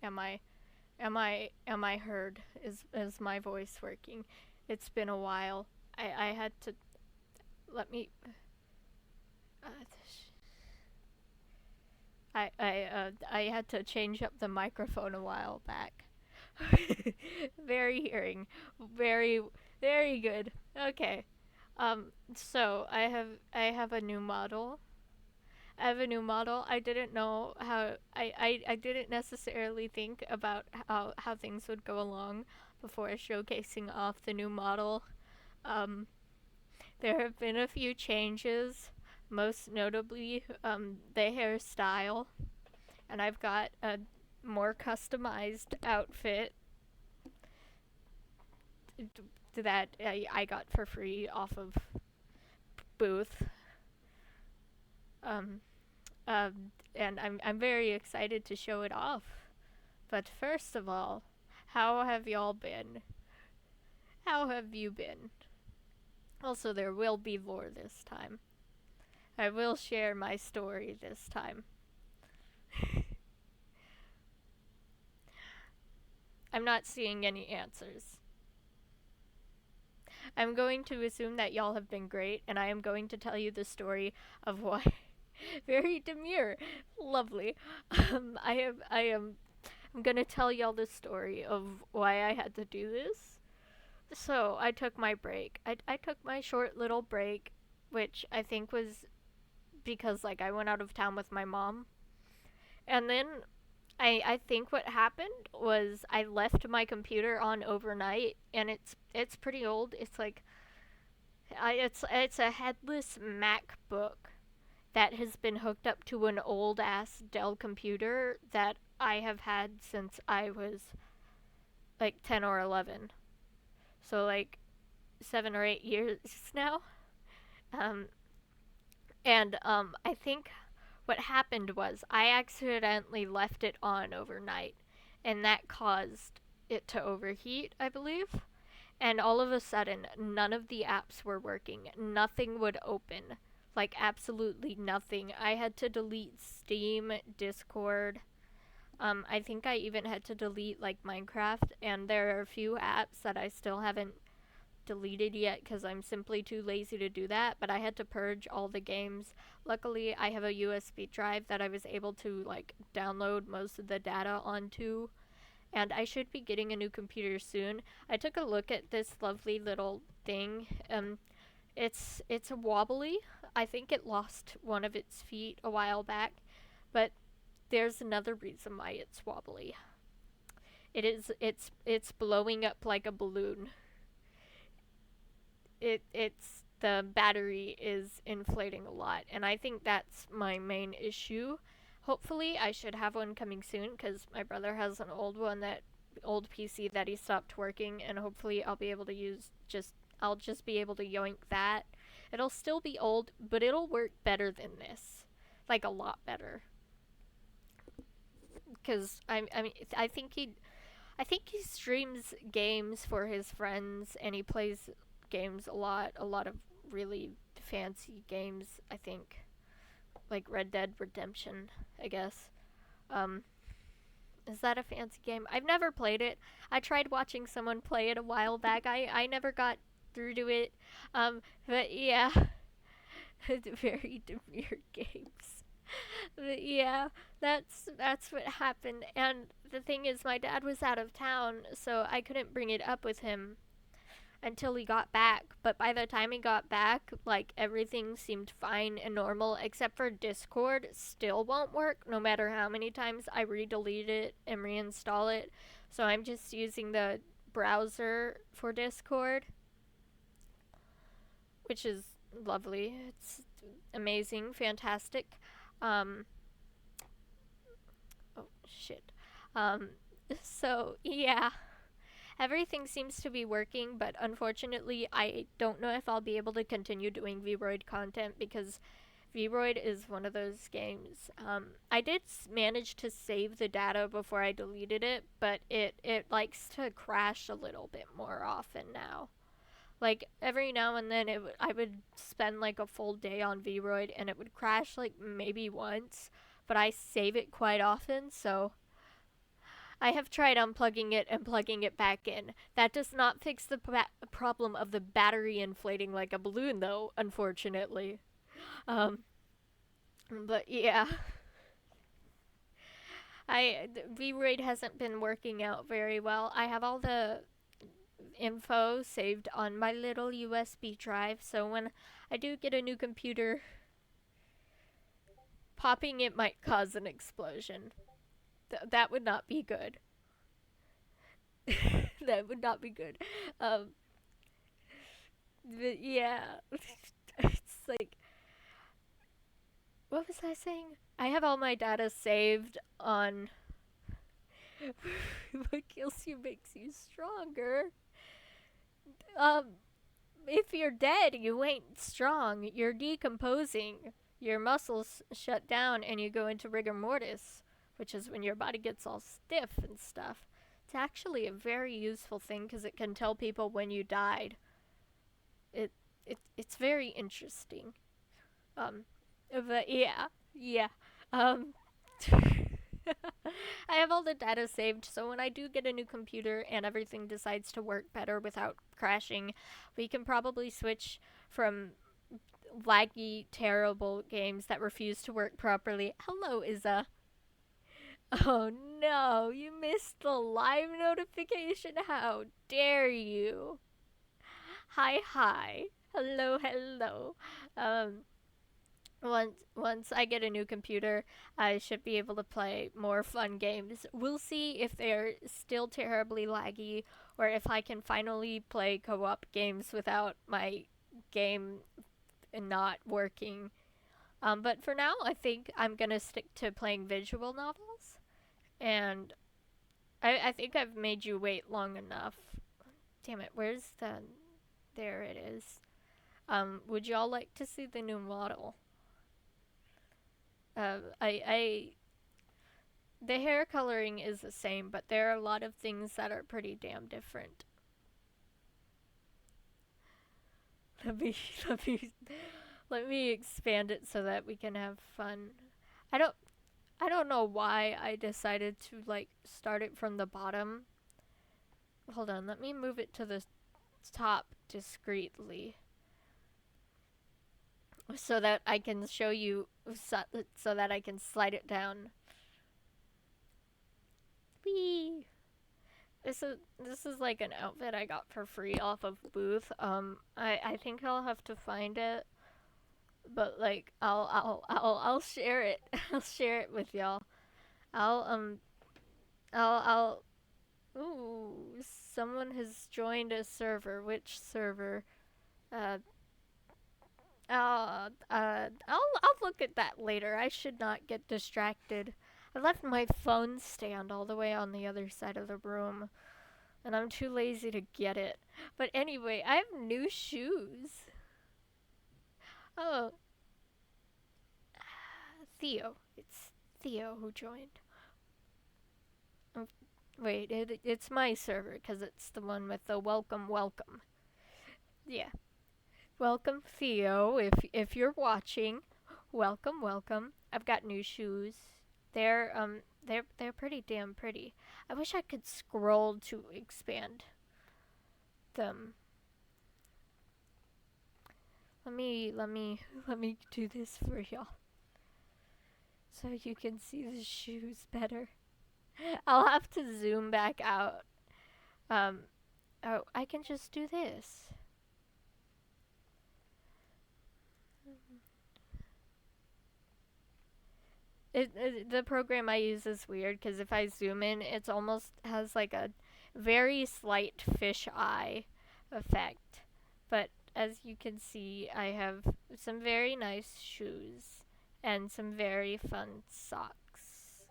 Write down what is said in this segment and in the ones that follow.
Am I heard? Is my voice working? It's been a while. I had to let me uh, I had to change up the microphone a while back. Very hearing. Very very good. Okay. So I have a new model. I have a new model. I didn't know how I didn't necessarily think about how things would go along before showcasing off the new model. Um, there have been a few changes, most notably the hairstyle, and I've got a more customized outfit that I got for free off of Booth. Um, and I'm very excited to show it off. But first of all, how have y'all been? How have you been? Also, there will be lore this time. I will share my story this time. I'm not seeing any answers. I'm going to assume that y'all have been great, and I am going to tell you the story of why. Very demure, lovely. I'm gonna tell y'all the story of why I had to do this. So I took my break. I took my short little break, which I think was because like I went out of town with my mom, and then I think what happened was I left my computer on overnight, and it's pretty old. It's like it's a headless MacBook that has been hooked up to an old ass Dell computer that I have had since I was like 10 or 11. So like 7 or 8 years now. Um I think what happened was I accidentally left it on overnight, and that caused it to overheat, I believe. And all of a sudden, none of the apps were working. Nothing would open. Like, absolutely nothing. I had to delete Steam, Discord. I think I even had to delete, like, Minecraft. And there are a few apps that I still haven't deleted yet because I'm simply too lazy to do that. But I had to purge all the games. Luckily, I have a USB drive that I was able to, like, download most of the data onto, and I should be getting a new computer soon. I took a look at this lovely little thing. It's wobbly. I think it lost one of its feet a while back, but there's another reason why it's wobbly. It's blowing up like a balloon. It's the battery is inflating a lot, and I think that's my main issue. Hopefully, I should have one coming soon because my brother has an old PC that he stopped working, and hopefully I'll just be able to yoink that. It'll still be old, but it'll work better than this, like a lot better. Because I mean I think he streams games for his friends, and he plays games a lot of really fancy games. I think like Red Dead Redemption, I guess. Um, is that a fancy game? I've never played it. I tried watching someone play it a while back. I never got through to it. But yeah, very demure games. But yeah, that's what happened. And the thing is, my dad was out of town, so I couldn't bring it up with him until he got back. But by the time he got back, like everything seemed fine and normal, except for Discord still won't work no matter how many times I re-delete it and reinstall it. So I'm just using the browser for Discord, which is lovely. It's amazing, fantastic. Um, oh shit. Um, so yeah, everything seems to be working, but unfortunately, I don't know if I'll be able to continue doing Vroid content because Vroid is one of those games. I did manage to save the data before I deleted it, but it likes to crash a little bit more often now. Like every now and then, I would spend like a full day on Vroid and it would crash like maybe once, but I save it quite often, so I have tried unplugging it and plugging it back in. That does not fix the problem of the battery inflating like a balloon, though, unfortunately. Um, but yeah, V-Raid hasn't been working out very well. I have all the info saved on my little USB drive, so when I do get a new computer, popping it might cause an explosion. That would not be good. That would not be good. Um, but yeah, it's like, what was I saying? I have all my data saved on what kills you makes you stronger. Um, if you're dead, you ain't strong. You're decomposing. Your muscles shut down and you go into rigor mortis, which is when your body gets all stiff and stuff. It's actually a very useful thing because it can tell people when you died. It's very interesting. Um, but yeah. Um, I have all the data saved, so when I do get a new computer and everything decides to work better without crashing, we can probably switch from laggy, terrible games that refuse to work properly. Hello, Izza. Oh no, you missed the live notification. How dare you? Hi. Hello. Um, once I get a new computer, I should be able to play more fun games. We'll see if they're still terribly laggy or if I can finally play co-op games without my game not working. But for now, I think I'm gonna stick to playing visual novels, and I think I've made you wait long enough. Damn it, where's the? There it is. Would y'all like to see the new model? I the hair coloring is the same, but there are a lot of things that are pretty damn different. Let me let me let me expand it so that we can have fun. I don't I don't know why I decided to like start it from the bottom. Hold on, let me move it to the top discreetly so that I can show you so that I can slide it down. Whee! This is like an outfit I got for free off of Booth. I think I'll have to find it, but like I'll share it. I'll share it with y'all. I'll I'll ooh, someone has joined a server. Which server? Uh I'll look at that later. I should not get distracted. I left my phone stand all the way on the other side of the room, and I'm too lazy to get it. But anyway, I have new shoes. Oh, Theo. It's Theo who joined. Oh, wait, it's my server because it's the one with the welcome. Yeah. Welcome, Theo. If you're watching, welcome. I've got new shoes. They're pretty damn pretty. I wish I could scroll to expand them. Let me do this for y'all so you can see the shoes better. I'll have to zoom back out. Um oh, I can just do this. The program I use is weird because if I zoom in, it almost has like a very slight fish eye effect. But as you can see, I have some very nice shoes and some very fun socks.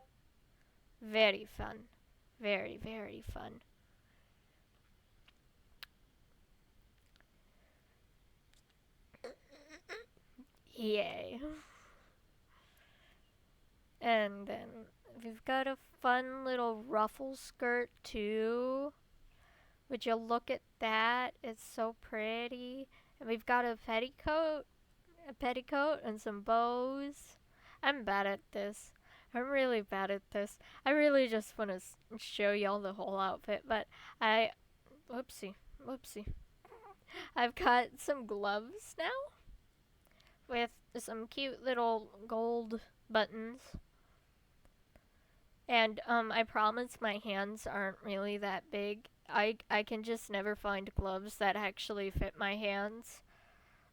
Very fun. Very fun. Yay. And then we've got a fun little ruffle skirt too. Would you look at that? It's so pretty. And we've got a petticoat and some bows. I'm bad at this. I'm really bad at this. I really just want to show y'all the whole outfit, but I, whoopsie, whoopsie. I've got some gloves now with some cute little gold buttons. And I promise my hands aren't really that big. I can just never find gloves that actually fit my hands.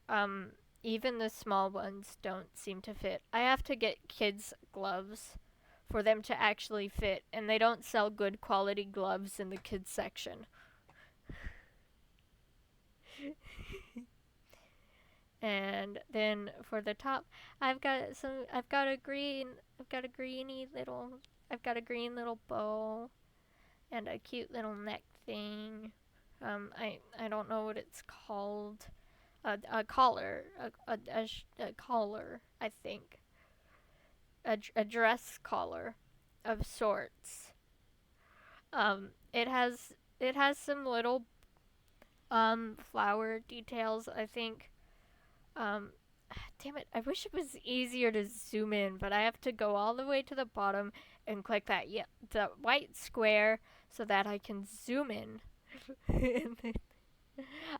Um Even the small ones don't seem to fit. I have to get kids gloves for them to actually fit, and they don't sell good quality gloves in the kids section. And then for the top, I've got a greeny little I've got a green little bow and a cute little neck thing. I don't know what it's called. A collar, a collar, I think. A dress collar of sorts. It has some little flower details, I think. Um, Damn it, I wish it was easier to zoom in, but I have to go all the way to the bottom and click the white square so that I can zoom in.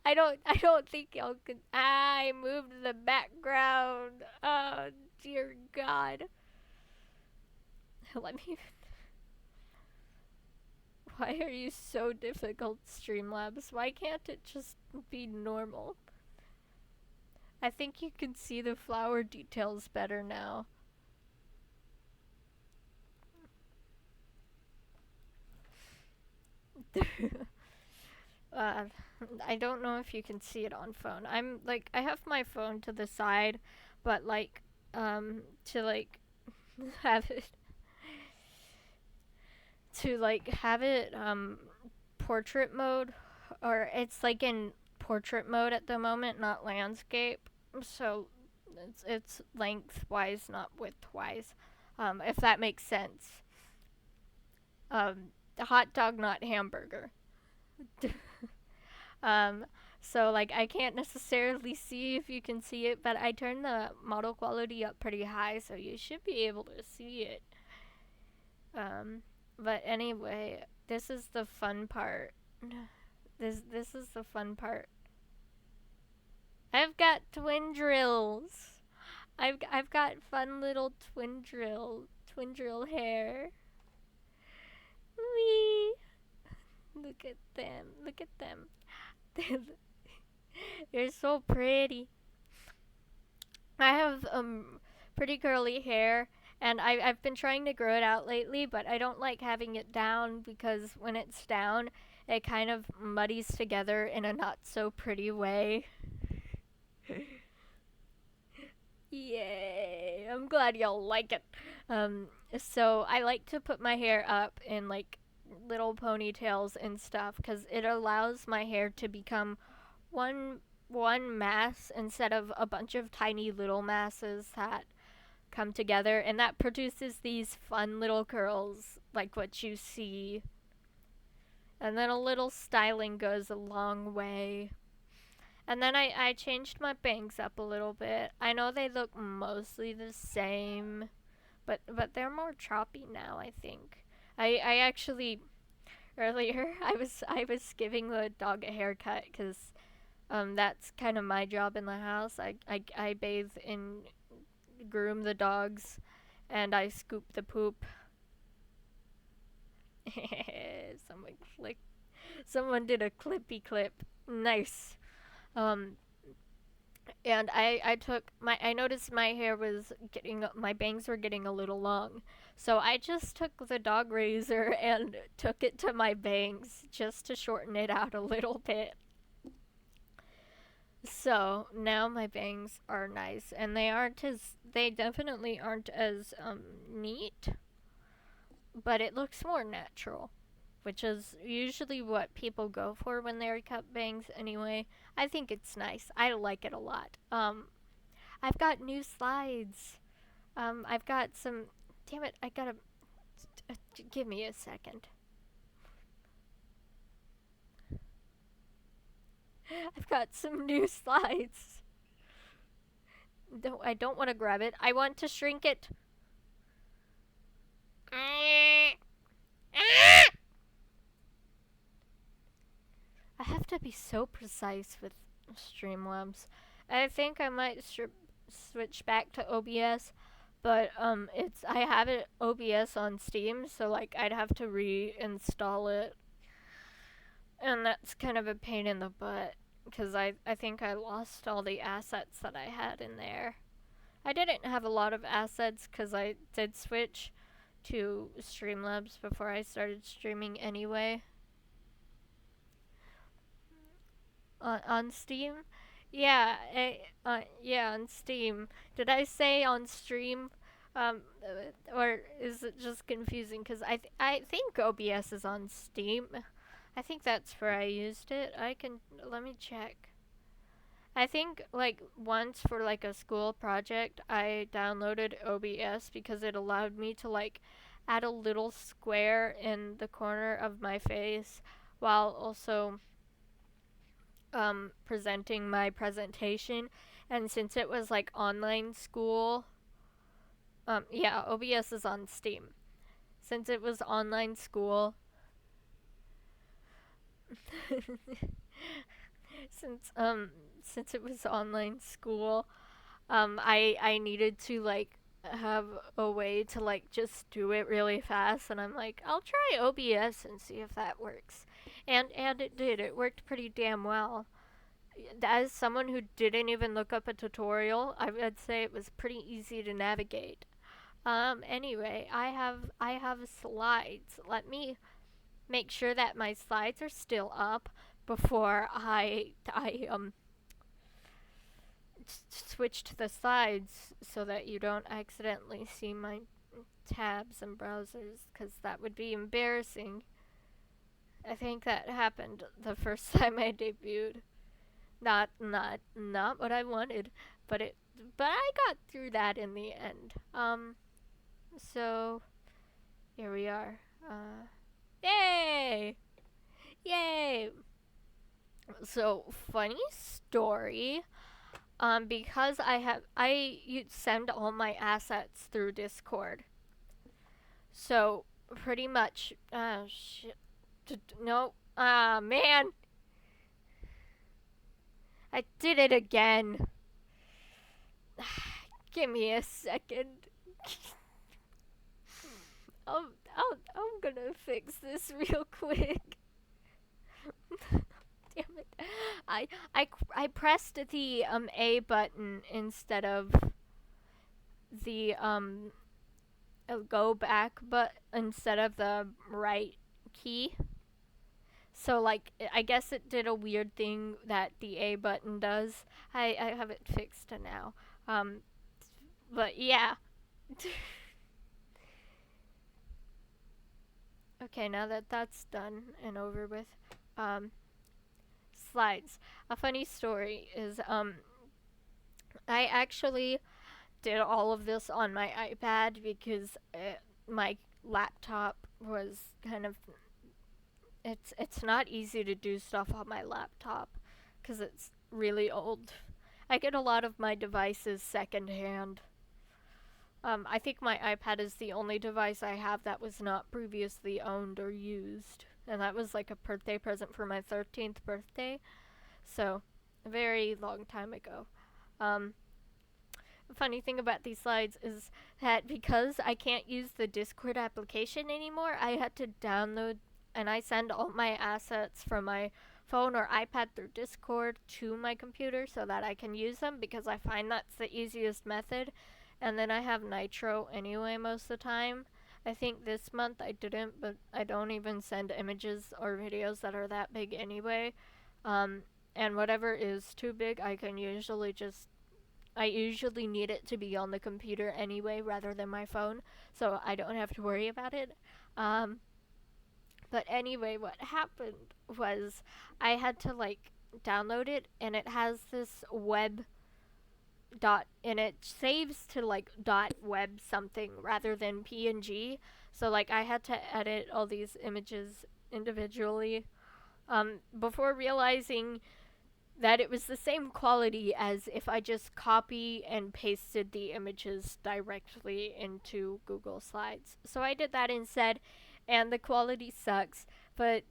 I don't think y'all can. I moved the background. Oh dear God. Let me. Why are you so difficult, Streamlabs? Why can't it just be normal? I think you can see the flower details better now. uh, I don't know if you can see it on phone. I have my phone to the side, but to have it portrait mode, or it's like in portrait mode at the moment, not landscape. So it's lengthwise, not widthwise. If that makes sense. Hot dog, not hamburger. um, so I can't necessarily see if you can see it, but I turned the model quality up pretty high, so you should be able to see it. Um, but anyway, this is the fun part. This is the fun part. I've got twin drills. I've got fun little twin drill hair. Wee! Look at them. Look at them. They're so pretty. I have pretty curly hair, and I've been trying to grow it out lately, but I don't like having it down because when it's down, it kind of muddies together in a not so pretty way. Yay! I'm glad y'all like it. So I like to put my hair up in little ponytails and stuff because it allows my hair to become one one mass instead of a bunch of tiny little masses that come together, and that produces these fun little curls like what you see. And then a little styling goes a long way. And then I changed my bangs up a little bit. I know they look mostly the same, but they're more choppy now, I think. I actually earlier I was giving the dog a haircut cuz that's kind of my job in the house. I bathe and groom the dogs, and I scoop the poop. someone click Someone did a clippy clip. Nice. Um and I noticed my bangs were getting a little long. So I just took the dog razor and took it to my bangs just to shorten it out a little bit. So now my bangs are nice, and they definitely aren't as neat, but it looks more natural, which is usually what people go for when they cut bangs anyway. I think it's nice. I like it a lot. I've got new slides. I've got some. Damn it! I gotta. Give me a second. I've got some new slides. I don't want to grab it. I want to shrink it. I have to be so precise with Streamlabs. I think I might switch back to OBS, but it's I have it OBS on Steam, so like I'd have to reinstall it, and that's kind of a pain in the butt because I think I lost all the assets that I had in there. I didn't have a lot of assets because I did switch to Streamlabs before I started streaming anyway. On Steam? Yeah, yeah, on Steam. Did I say on stream? Or is it just confusing? Because I think OBS is on Steam. I think that's where I used it. Let me check. I think, like, once for, like, a school project, I downloaded OBS because it allowed me to, like, add a little square in the corner of my face while also presenting my presentation. And since it was like online school, yeah, OBS is on Steam. Since it was online school, since since it was online school, I needed to like have a way to like just do it really fast, and I'm like, I'll try OBS and see if that works. And it did. It worked pretty damn well. As someone who didn't even look up a tutorial, I would say it was pretty easy to navigate. Anyway, I have slides. Let me make sure that my slides are still up before I switch to the slides so that you don't accidentally see my tabs and browsers, because that would be embarrassing. I think that happened the first time I debuted. Not what I wanted, but I got through that in the end. So here we are. Yay! Yay! So funny story. Because I send all my assets through Discord. So pretty much, shit. No, man, I did it again. Give me a second. I'm gonna fix this real quick. Damn it. I pressed the A button instead of the go back but instead of the right key. So like I guess it did a weird thing that the A button does. I have it fixed now. But yeah. Okay, now that that's done and over with, slides. A funny story is I actually did all of this on my iPad because my laptop was kind of it's not easy to do stuff on my laptop because it's really old. I get a lot of my devices secondhand. I think my iPad is the only device I have that was not previously owned or used. And that was like a birthday present for my 13th birthday. So, a very long time ago. The funny thing about these slides is that because I can't use the Discord application anymore, I had to download and I send all my assets from my phone or iPad through Discord to my computer so that I can use them because I find that's the easiest method. And then I have Nitro anyway most of the time. I think this month I didn't, but I don't even send images or videos that are that big anyway. And whatever is too big, I usually need it to be on the computer anyway rather than my phone, so I don't have to worry about it. But anyway, what happened was I had to like download it, and it has this web dot and it saves to like dot web something rather than png, so like I had to edit all these images individually before realizing that it was the same quality as if I just copy and pasted the images directly into Google Slides. So I did that instead, and the quality sucks, but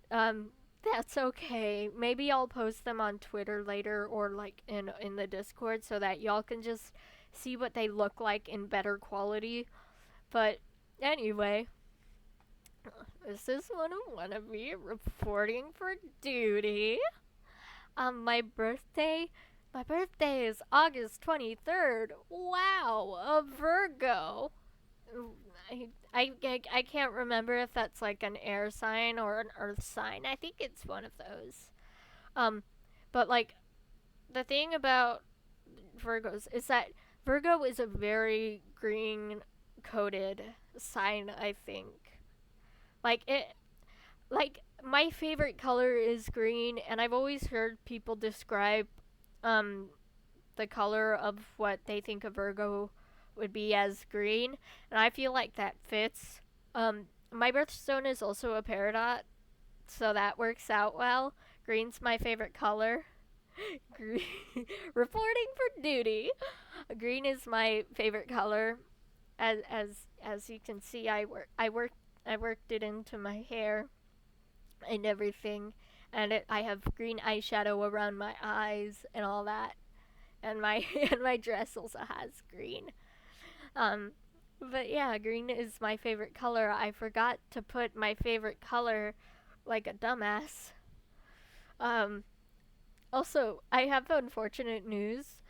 that's okay. Maybe I'll post them on Twitter later or like in the Discord so that y'all can just see what they look like in better quality. But anyway, this is one of me reporting for duty. My birthday, my birthday is August 23rd. Wow, a Virgo. I can't remember if that's like an air sign or an earth sign. I think it's one of those. Um, but like the thing about Virgos is that Virgo is a very green coded sign, I think. Like it like my favorite color is green, and I've always heard people describe um the color of what they think a Virgo would be as green, and I feel like that fits. My birthstone is also a peridot, so that works out well. Green's my favorite color. Green reporting for duty. Green is my favorite color. As you can see, I worked it into my hair and everything, and I have green eyeshadow around my eyes and all that, and my and my dress also has green. Um, but yeah, green is my favorite color. I forgot to put my favorite color like a dumbass. Um, Also, I have unfortunate news.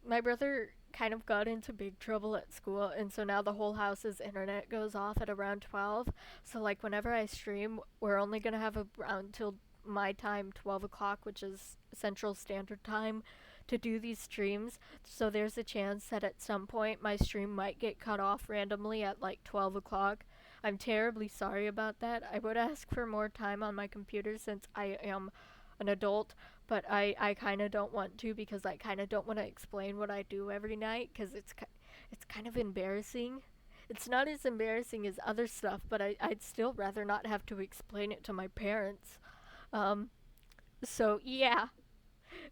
My brother kind of got into big trouble at school, and so now the whole house's internet goes off at around 12. So, like, whenever I stream, we're only gonna have around till my time, 12 o'clock, which is Central Standard Time, to do these streams. So, there's a chance that at some point my stream might get cut off randomly at like 12 o'clock. I'm terribly sorry about that. I would ask for more time on my computer since I am an adult, but I kind of don't want to because I kind of don't want to explain what I do every night because it's kind of embarrassing. It's not as embarrassing as other stuff, but I'd still rather not have to explain it to my parents. Um, so yeah,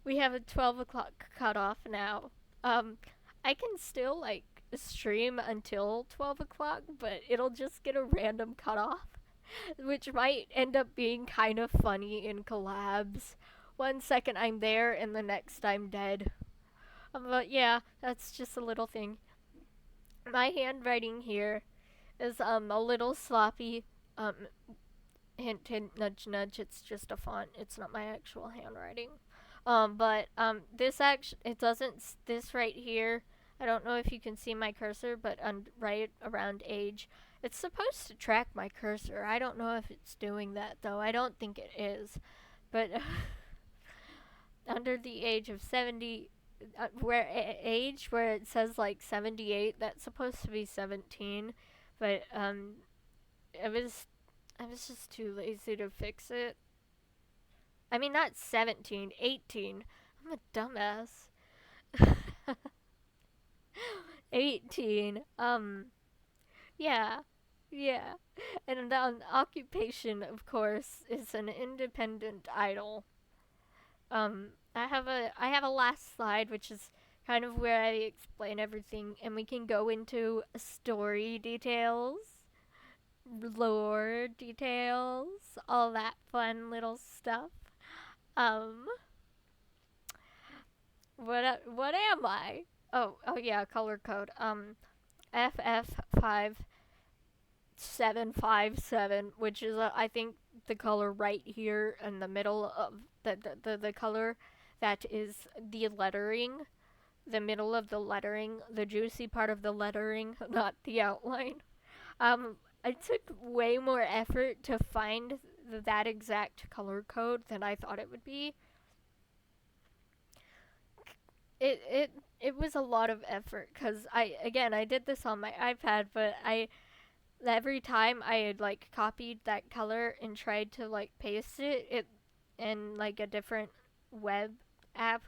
we have a 12 o'clock cutoff now. Um, I can still like stream until 12 o'clock, but it'll just get a random cutoff, which might end up being kind of funny in collabs. 1 second I'm there and the next I'm dead. But yeah, that's just a little thing. My handwriting here is a little sloppy. Um hint hint nudge nudge, it's just a font. It's not my actual handwriting. But this it doesn't this right here. I don't know if you can see my cursor, but right around age, it's supposed to track my cursor. I don't know if it's doing that though. I don't think it is. But under the age of 70, where age where it says like 78, that's supposed to be 17, but it was I was just too lazy to fix it. I mean, not 17, 18. I'm a dumbass. 18. Yeah. Yeah. And occupation, of course, is an independent idol. I have a last slide, which is kind of where I explain everything, and we can go into story details, lore details, all that fun little stuff. Um, what am I? Oh yeah, color code. FF5757, which is I think the color right here in the middle of the color that is the lettering, the middle of the lettering, the juicy part of the lettering, not the outline. I took way more effort to find that exact color code than I thought it would be. It was a lot of effort because I did this on my iPad, but I every time I had like copied that color and tried to like paste it in like a different web app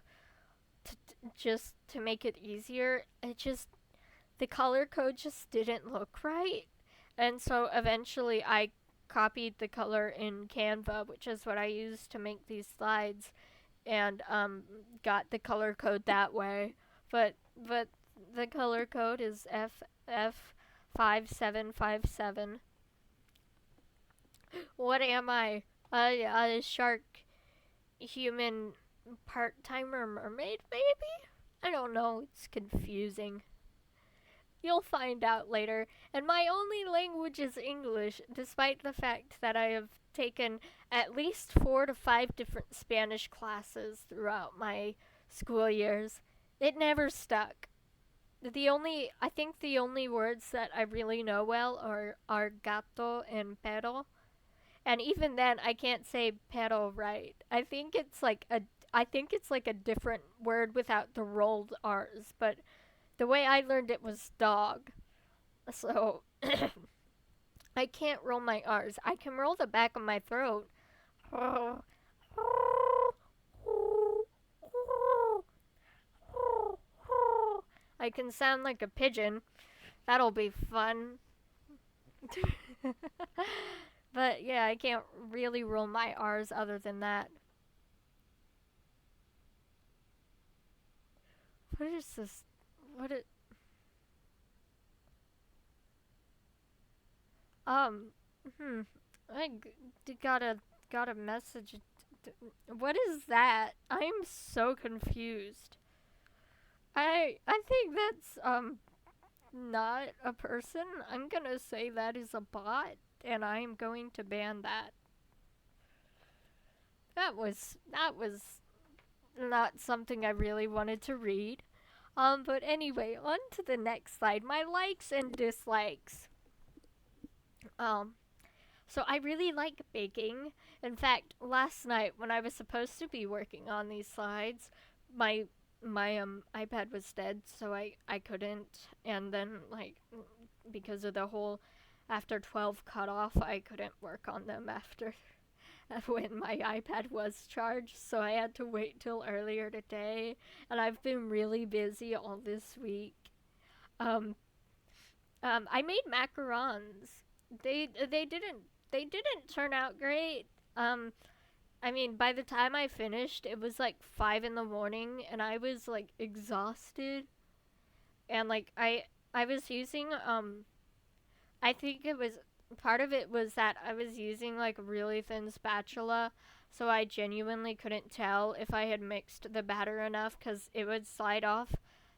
just to make it easier, it just the color code just didn't look right. And so eventually I copied the color in Canva, which is what I use to make these slides, and got the color code that way. But the color code is FF5757. What am I? A shark, human, part timer mermaid, maybe? I don't know. It's confusing. You'll find out later. And my only language is English, despite the fact that I have taken at least 4 to 5 different Spanish classes throughout my school years. It never stuck. I think the only words that I really know well are gato and perro. And even then, I can't say perro right. I think it's like a different word without the rolled R's, but the way I learned it was dog. So I can't roll my R's. I can roll the back of my throat. I can sound like a pigeon. That'll be fun. But yeah, I can't really roll my R's other than that. What is this? What it? Um. Hmm. I got a message. What is that? I'm so confused. I think that's not a person. I'm gonna say that is a bot, and I'm going to ban that. That was not something I really wanted to read. But anyway, on to the next slide. My likes and dislikes. Um, so I really like baking. In fact, last night when I was supposed to be working on these slides, my my iPad was dead, so I couldn't. And then because of the whole after 12 cutoff, I couldn't work on them after when my iPad was charged, so I had to wait till earlier today. And I've been really busy all this week. Um, I made macarons. They didn't turn out great. Um, I mean, by the time I finished, it was like 5 in the morning, and I was like exhausted. And I was using I think it was part of it was that I was using like a really thin spatula, so I genuinely couldn't tell if I had mixed the batter enough because it would slide off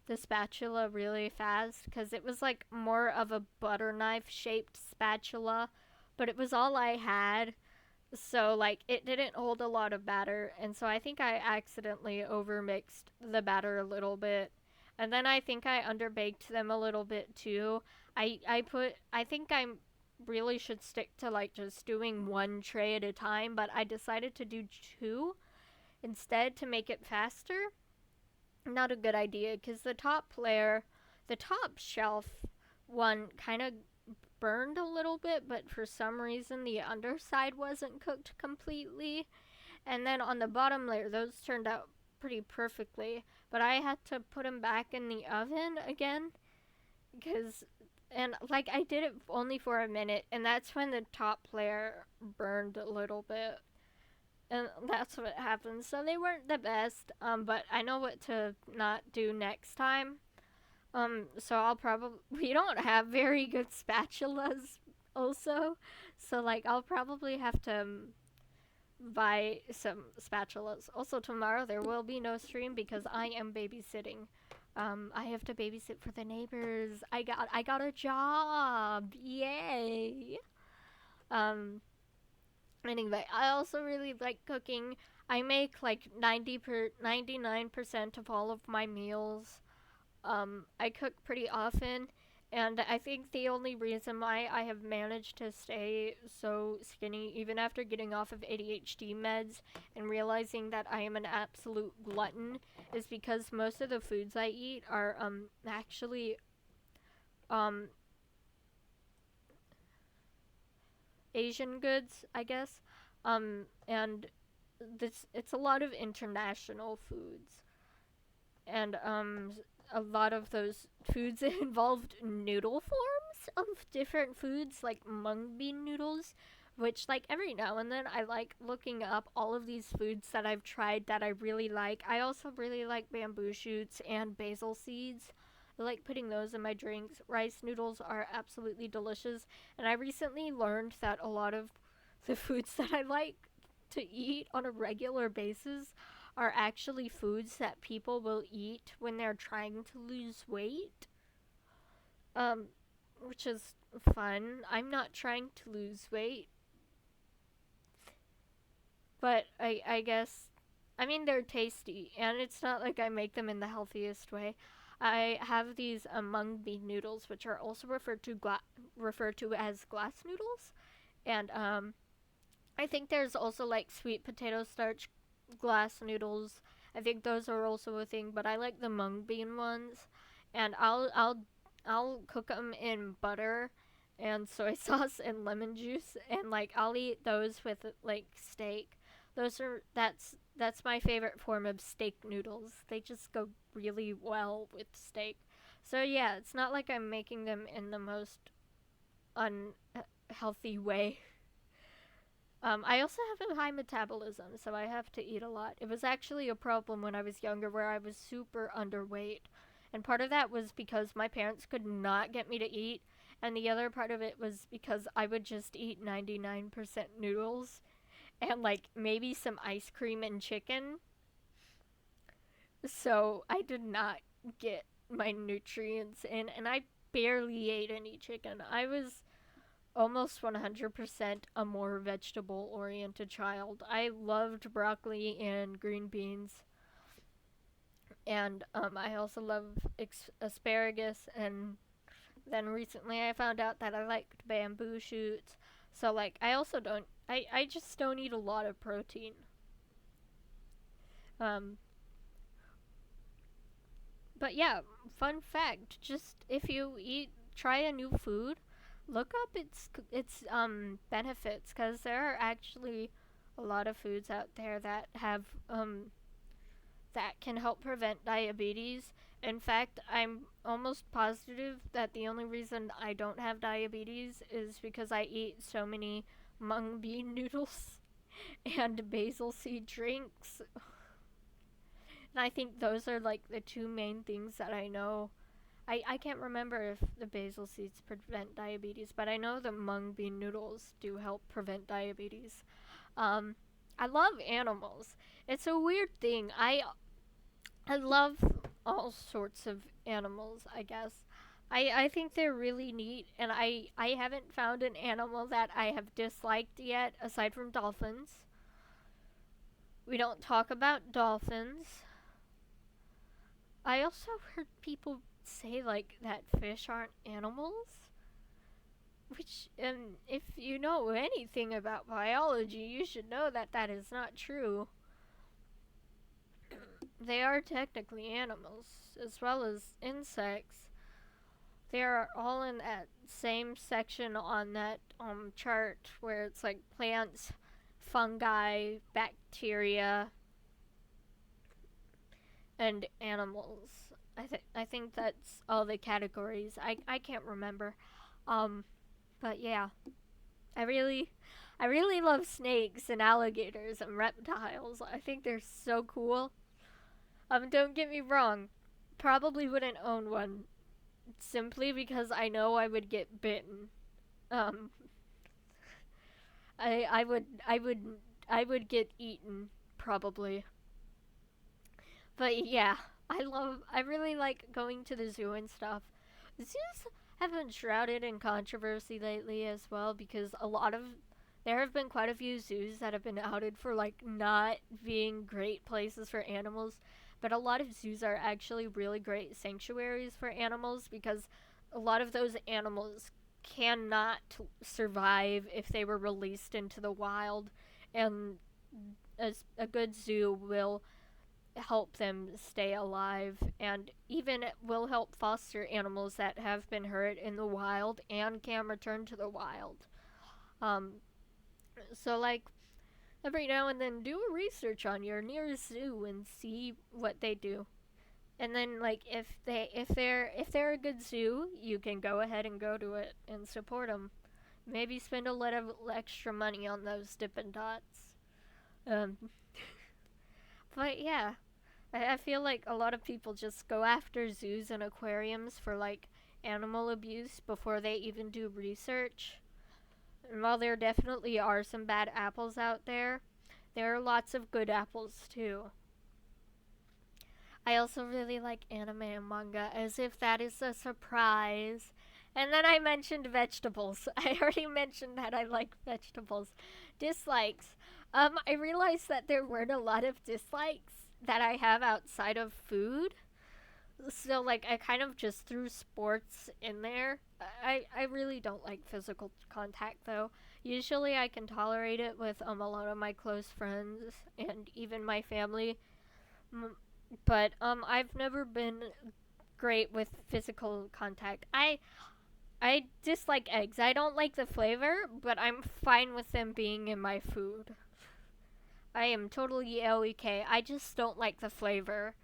the spatula really fast because it was like more of a butter knife shaped spatula, but it was all I had. So like it didn't hold a lot of batter, and so I think I accidentally overmixed the batter a little bit. And then I think I underbaked them a little bit too. I think I really should stick to like just doing one tray at a time, but I decided to do two instead to make it faster. Not a good idea because the top shelf one kind of burned a little bit, but for some reason the underside wasn't cooked completely. And then on the bottom layer, those turned out pretty perfectly, but I had to put them back in the oven again because and like I did it only for a minute, and that's when the top layer burned a little bit, and that's what happened. So they weren't the best, but I know what to not do next time. So I'll probably we don't have very good spatulas, also, so like I'll probably have to buy some spatulas. Also, tomorrow there will be no stream because I am babysitting. I have to babysit for the neighbors. I got a job. Yay. Um anyway, I also really like cooking. I make like 99% of all of my meals. I cook pretty often, and I think the only reason why I have managed to stay so skinny, even after getting off of ADHD meds and realizing that I am an absolute glutton, is because most of the foods I eat are actually um Asian goods, I guess. And this it's a lot of international foods, and a lot of those foods involved noodle forms of different foods like mung bean noodles, which like every now and then I like looking up all of these foods that I've tried that I really like. I also really like bamboo shoots and basil seeds. I like putting those in my drinks. Rice noodles are absolutely delicious, and I recently learned that a lot of the foods that I like to eat on a regular basis are actually foods that people will eat when they're trying to lose weight. Um, which is fun. I'm not trying to lose weight, but I guess I mean they're tasty, and it's not like I make them in the healthiest way. I have these mung bean noodles, which are also referred to as glass noodles, and I think there's also like sweet potato starch glass noodles. I think those are also a thing, but I like the mung bean ones, and I'll cook them in butter and soy sauce and lemon juice, and like I'll eat those with like steak. That's my favorite form of steak noodles. They just go really well with steak. So yeah, it's not like I'm making them in the most unhealthy way. I also have a high metabolism, so I have to eat a lot. It was actually a problem when I was younger where I was super underweight. And part of that was because my parents could not get me to eat, and the other part of it was because I would just eat 99% noodles and like maybe some ice cream and chicken. So I did not get my nutrients in, and I barely ate any chicken. I was almost 100% a more vegetable oriented child. I loved broccoli and green beans, and I also love asparagus. And then recently I found out that I liked bamboo shoots. So, like, I also don't, I just don't eat a lot of protein. Um, but yeah, fun fact just if you try a new food, look up its benefits, because there are actually a lot of foods out there that have that can help prevent diabetes. In fact, I'm almost positive that the only reason I don't have diabetes is because I eat so many mung bean noodles and basil seed drinks. And I think those are like the two main things that I know. I can't remember if the basil seeds prevent diabetes, but I know the mung bean noodles do help prevent diabetes. Um, I love animals. It's a weird thing. I love all sorts of animals, I guess. I think they're really neat, and I haven't found an animal that I have disliked yet, aside from dolphins. We don't talk about dolphins. I also heard people say, like, that fish aren't animals. Which, if you know anything about biology, you should know that that is not true. They are technically animals, as well as insects. They are all in that same section on that chart where it's like plants, fungi, bacteria, and animals. I think that's all the categories. I can't remember. Um, but yeah, I really I really love snakes and alligators and reptiles. I think they're so cool. Don't get me wrong. Probably wouldn't own one simply because I know I would get bitten. Um, I would get eaten probably. But yeah, I really like going to the zoo and stuff. Zoos have been shrouded in controversy lately as well, because there have been quite a few zoos that have been outed for like not being great places for animals, but a lot of zoos are actually really great sanctuaries for animals, because a lot of those animals cannot survive if they were released into the wild, and a good zoo will help them stay alive, and even will help foster animals that have been hurt in the wild and can return to the wild. Um, so like every now and then do a research on your nearest zoo and see what they do. And then like if they're a good zoo, you can go ahead and go to it and support them, maybe spend a little extra money on those Dippin' Dots. Um, but yeah, I feel like a lot of people just go after zoos and aquariums for like animal abuse before they even do research. And while there definitely are some bad apples out there, there are lots of good apples too. I also really like anime and manga, as if that is a surprise. And then I mentioned vegetables. I already mentioned that I like vegetables. Dislikes. I realized that there weren't a lot of dislikes that I have outside of food. So like I kind of just threw sports in there. I really don't like physical contact though. Usually I can tolerate it with a lot of my close friends and even my family. But I've never been great with physical contact. I dislike eggs. I don't like the flavor, but I'm fine with them being in my food. I am totally LEK. I just don't like the flavor.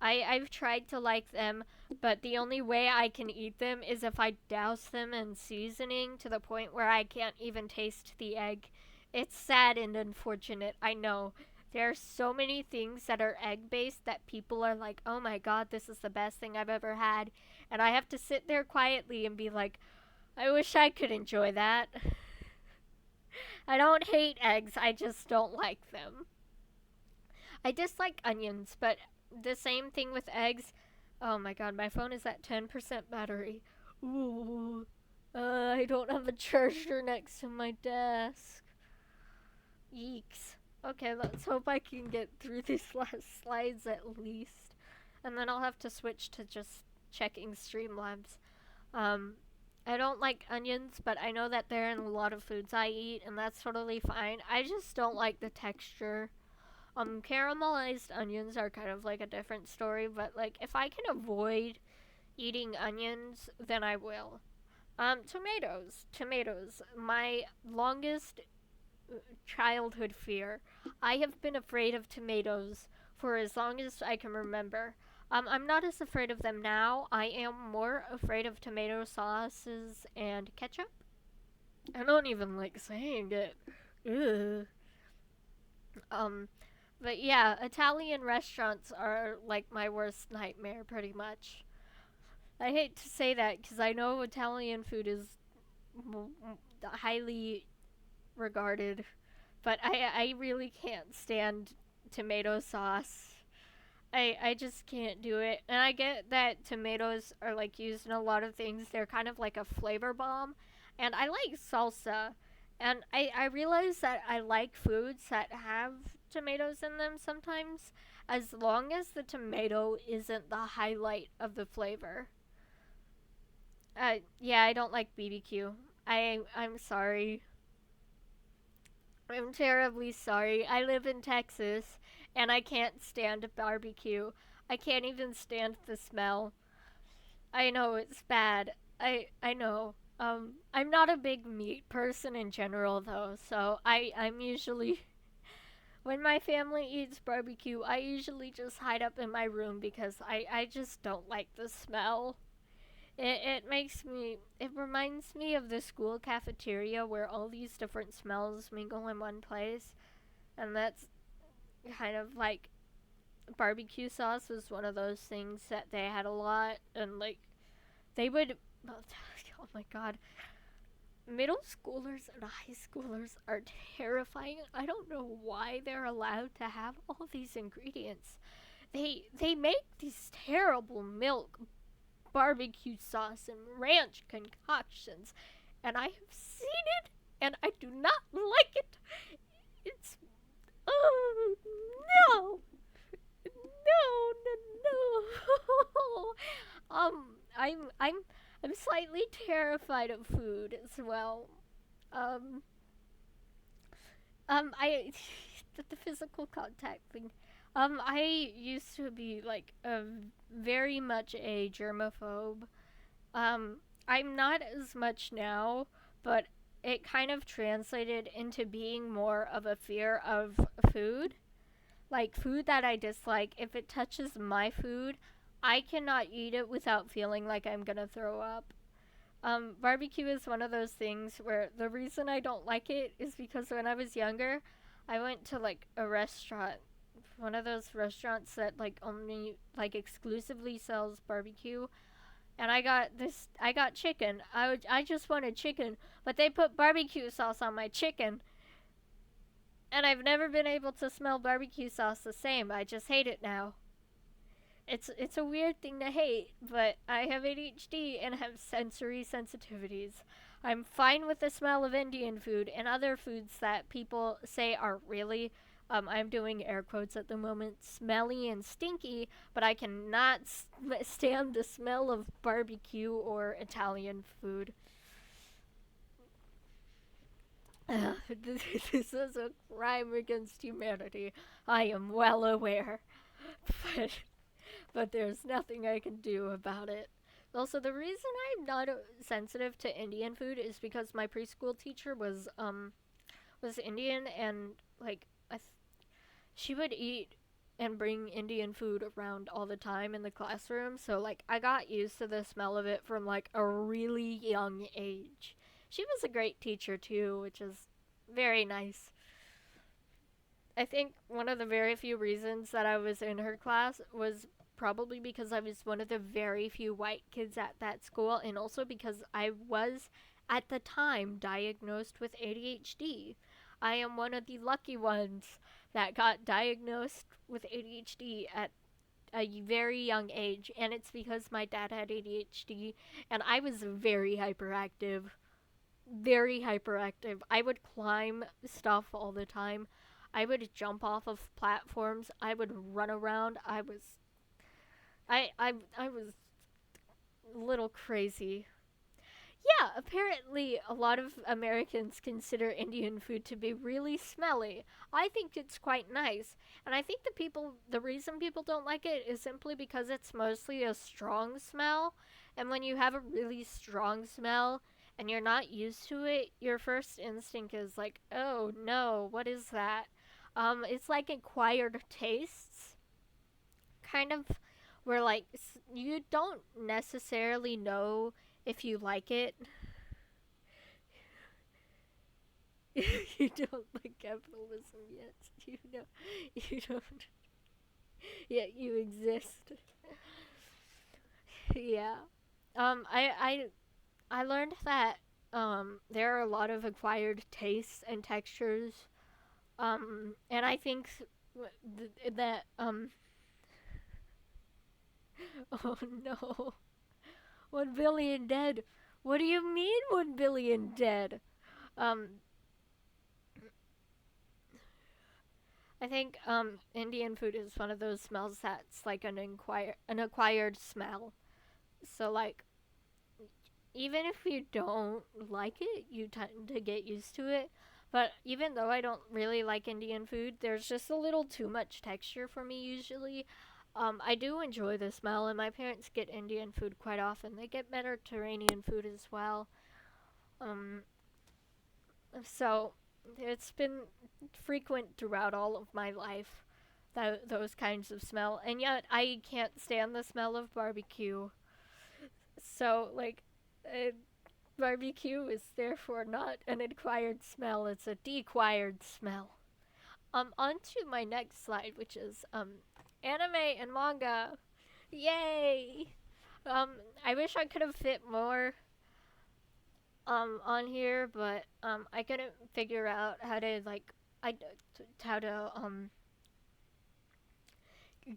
I've tried to like them, but the only way I can eat them is if I douse them in seasoning to the point where I can't even taste the egg. It's sad and unfortunate, I know. There are so many things that are egg based that people are like, oh my god, this is the best thing I've ever had. And I have to sit there quietly and be like, I wish I could enjoy that. I don't hate eggs, I just don't like them. I dislike onions, but the same thing with eggs. Oh my god, my phone is at 10% battery. Ooh. I don't have a charger next to my desk. Yeeks. Okay, let's hope I can get through these last slides at least. And then I'll have to switch to just checking Streamlabs. Um, I don't like onions, but I know that they're in a lot of foods I eat, and that's totally fine. I just don't like the texture. Caramelized onions are kind of like a different story, but like if I can avoid eating onions, then I will. Tomatoes. Tomatoes. My longest childhood fear. I have been afraid of tomatoes for as long as I can remember. I'm not as afraid of them now. I am more afraid of tomato sauces and ketchup. I don't even like saying it. Ugh. Um, but yeah, Italian restaurants are like my worst nightmare, pretty much. I hate to say that because I know Italian food is highly regarded, but I really can't stand tomato sauce. I just can't do it. And I get that tomatoes are like used in a lot of things. They're kind of like a flavor bomb. And I like salsa. And I realize that I like foods that have tomatoes in them sometimes, as long as the tomato isn't the highlight of the flavor. Yeah, I don't like BBQ. I'm sorry. I'm terribly sorry. I live in Texas and I can't stand barbecue. I can't even stand the smell. I know it's bad. I know. I'm not a big meat person in general though, so I'm usually when my family eats barbecue, I usually just hide up in my room because I just don't like the smell. It reminds me of the school cafeteria where all these different smells mingle in one place, and that's kind of like barbecue sauce was one of those things that they had a lot, and like they would oh my god, middle schoolers and high schoolers are terrifying. I don't know why they're allowed to have all these ingredients. They make these terrible milk barbecue sauce and ranch concoctions, and I have seen it, and I do not like it. It's oh no, no. I'm I'm slightly terrified of food as well. Um, I the physical contact thing. I used to be like a very much a germaphobe. I'm not as much now, but it kind of translated into being more of a fear of food. Like food that I dislike, if it touches my food, I cannot eat it without feeling like I'm gonna throw up. Barbecue is one of those things where the reason I don't like it is because when I was younger, I went to like a restaurant, one of those restaurants that like only like exclusively sells barbecue, and I got chicken. I just wanted chicken, but they put barbecue sauce on my chicken, and I've never been able to smell barbecue sauce the same. I just hate it now. It's a weird thing to hate, but I have ADHD and have sensory sensitivities. I'm fine with the smell of Indian food and other foods that people say are really I'm doing air quotes at the moment, smelly and stinky, but I cannot stand the smell of barbecue or Italian food. This is a crime against humanity. I am well aware. But there's nothing I can do about it. Also, the reason I'm not sensitive to Indian food is because my preschool teacher was Indian, and like she would eat and bring Indian food around all the time in the classroom. So like I got used to the smell of it from like a really young age. She was a great teacher too, which is very nice. I think one of the very few reasons that I was in her class was probably because I was one of the very few white kids at that school, and also because I was, at the time, diagnosed with ADHD. I am one of the lucky ones that got diagnosed with ADHD at a very young age, and it's because my dad had ADHD, and I was very hyperactive. Very hyperactive. I would climb stuff all the time. I would jump off of platforms. I would run around. I was a little crazy. Yeah, apparently a lot of Americans consider Indian food to be really smelly. I think it's quite nice. And I think the reason people don't like it is simply because it's mostly a strong smell. And when you have a really strong smell and you're not used to it, your first instinct is like, oh no, what is that? It's like acquired tastes, kind of, where like you don't necessarily know if you like it. You don't like capitalism yet. You know, you don't. Yet you exist. Yeah. I learned that there are a lot of acquired tastes and textures. And I think that oh no, 1 billion dead. What do you mean 1 billion dead? Um, I think Indian food is one of those smells that's like an acquired smell. So like even if you don't like it, you tend to get used to it. But even though I don't really like Indian food, there's just a little too much texture for me usually. I do enjoy the smell, and my parents get Indian food quite often. They get Mediterranean food as well. Um, so it's been frequent throughout all of my life, those kinds of smell. And yet I can't stand the smell of barbecue. So, like, uh, barbecue is therefore not an acquired smell, it's a dequired smell. On to my next slide, which is anime and manga. Yay! Um, I wish I could have fit more on here, but I couldn't figure out how to like I how to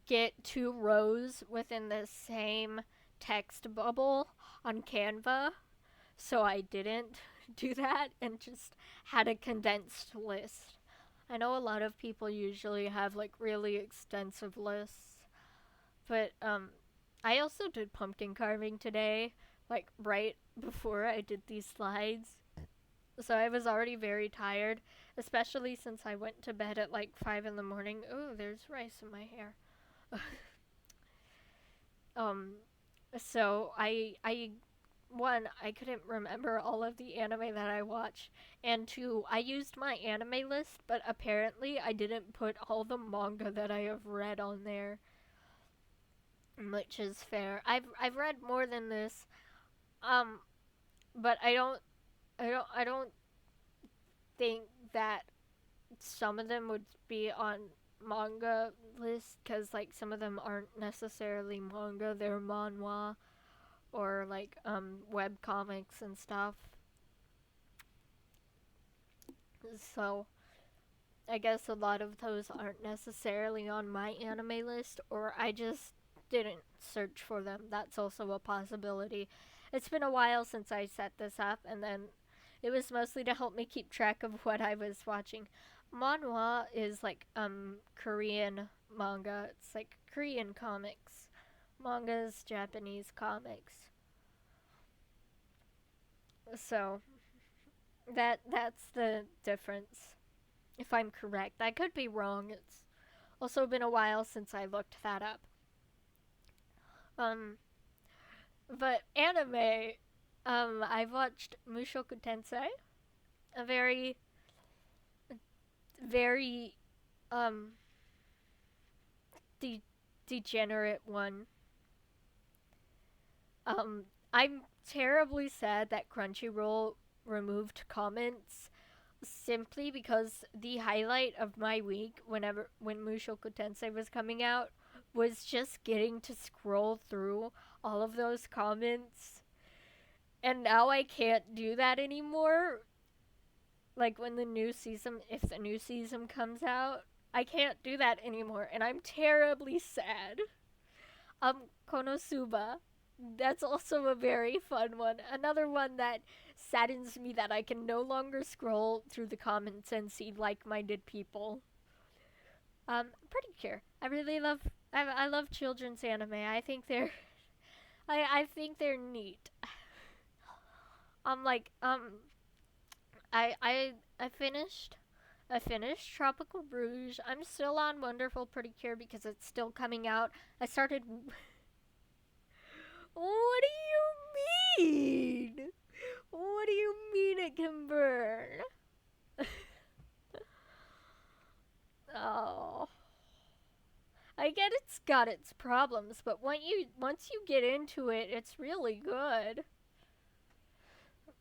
get two rows within the same text bubble on Canva, so I didn't do that and just had a condensed list. I know a lot of people usually have like really extensive lists, but I also did pumpkin carving today, like right before I did these slides. So I was already very tired, especially since I went to bed at like 5 in the morning. Oh, there's rice in my hair. um so I one, I couldn't remember all of the anime that I watched, and two, I used my anime list, but apparently I didn't put all the manga that I have read on there, which is fair. I've read more than this. Um but I don't think that some of them would be on manga list because like some of them aren't necessarily manga, they're manhwa or like web comics and stuff. So I guess a lot of those aren't necessarily on my anime list, or I just didn't search for them. That's also a possibility. It's been a while since I set this up, and then it was mostly to help me keep track of what I was watching. Manhwa is like Korean manga. It's like Korean comics. Manga's Japanese comics. So that's the difference. If I'm correct, I could be wrong. It's also been a while since I looked that up. Um, but anime, I've watched Mushoku Tensei, a very, very, um, de- degenerate one. I'm terribly sad that Crunchyroll removed comments simply because the highlight of my week when Mushoku Tensei was coming out was just getting to scroll through all of those comments. And now I can't do that anymore. Like when the new season if the new season comes out, I can't do that anymore and I'm terribly sad. Konosuba. That's also a very fun one. Another one that saddens me that I can no longer scroll through the comments and see like-minded people. Pretty Cure. I love children's anime. I think they're neat. Like I finished Tropical Rouge. I'm still on Wonderful Pretty Cure because it's still coming out. I started. What do you mean? What do you mean it can burn? Oh. I get it's got its problems, but once you get into it, it's really good.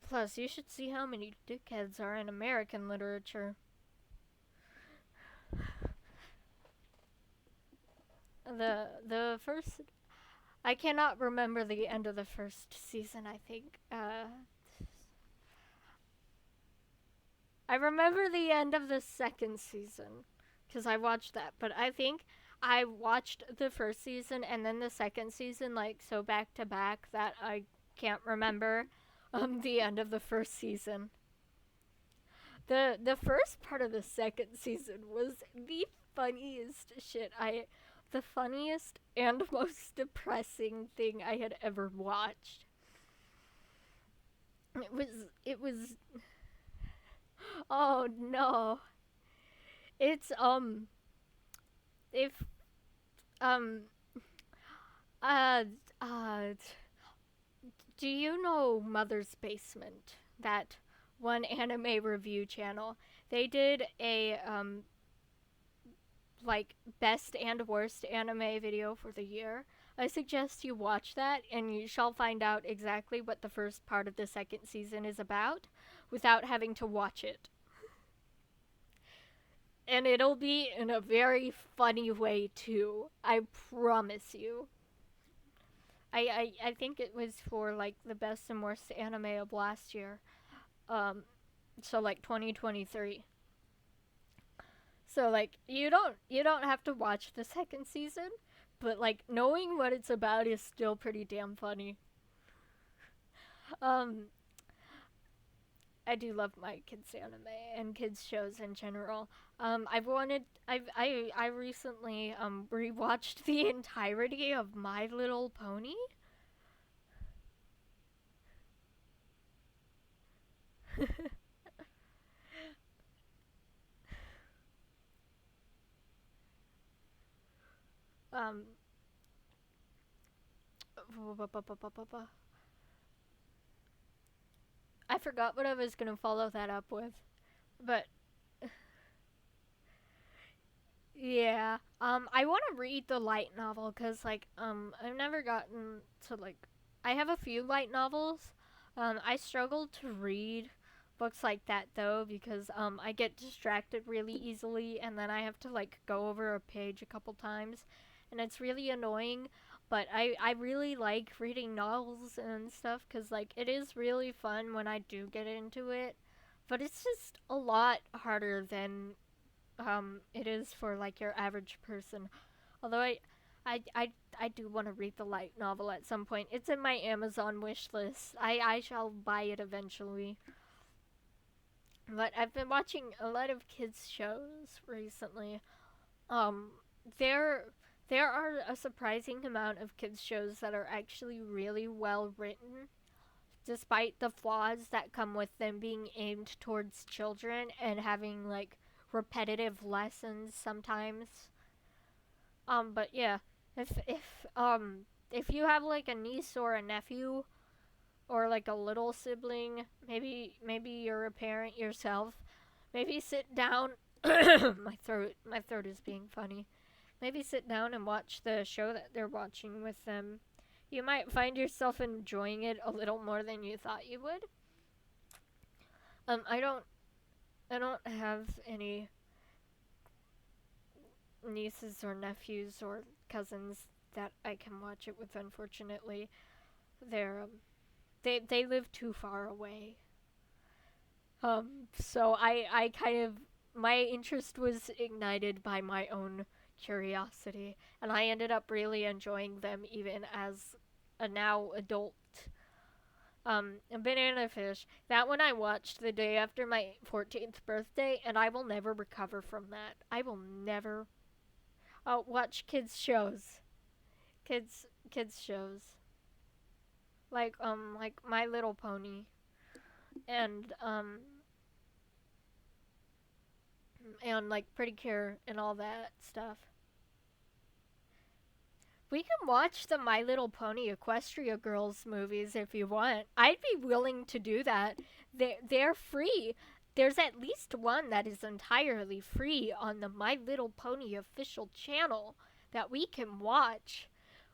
Plus, you should see how many dickheads are in American literature. The first I cannot remember the end of the first season, I think. I remember the end of the second season because I watched that, but I think I watched the first season and then the second season like so back to back that I can't remember the end of the first season. The first part of the second season was the funniest shit I the funniest and most depressing thing I had ever watched. It was oh no. It's if um uh uh do you know Mother's Basement? That one anime review channel. They did a like best and worst anime video for the year. I suggest you watch that and you shall find out exactly what the first part of the second season is about without having to watch it. And it'll be in a very funny way too. I promise you. I think it was for like the best and worst anime of last year. Um so like 2023. So like you don't have to watch the second season, but like knowing what it's about is still pretty damn funny. Um I do love my kids anime and kids shows in general. I recently rewatched the entirety of My Little Pony. um I forgot what I was gonna follow that up with, but yeah. I want to read the light novel because, like, I've never gotten to, like, I have a few light novels, I struggle to read books like that though because I get distracted really easily and then I have to like go over a page a couple times and it's really annoying. But I really like reading novels and stuff because like it is really fun when I do get into it. But it's just a lot harder than it is for like your average person. Although I, I, I do want to read the light novel at some point. It's in my Amazon wish list. I shall buy it eventually. But I've been watching a lot of kids shows recently. Um, there there are a surprising amount of kids shows that are actually really well written, despite the flaws that come with them being aimed towards children and having like repetitive lessons sometimes. But yeah, if you have like a niece or a nephew or like a little sibling, maybe you're a parent yourself, maybe sit down. My throat is being funny. Maybe sit down and watch the show that they're watching with them. You might find yourself enjoying it a little more than you thought you would. I don't have any nieces or nephews or cousins that I can watch it with. Unfortunately, they're they live too far away. So I kind of my interest was ignited by my own curiosity, and I ended up really enjoying them even as a now adult. Banana Fish. That one I watched the day after my 14th birthday, and I will never recover from that. I will never watch kids shows. Kids shows. Like My Little Pony and like Pretty Cure and all that stuff. We can watch the My Little Pony Equestria Girls movies if you want. I'd be willing to do that. They're free. There's at least one that is entirely free on the My Little Pony official channel that we can watch.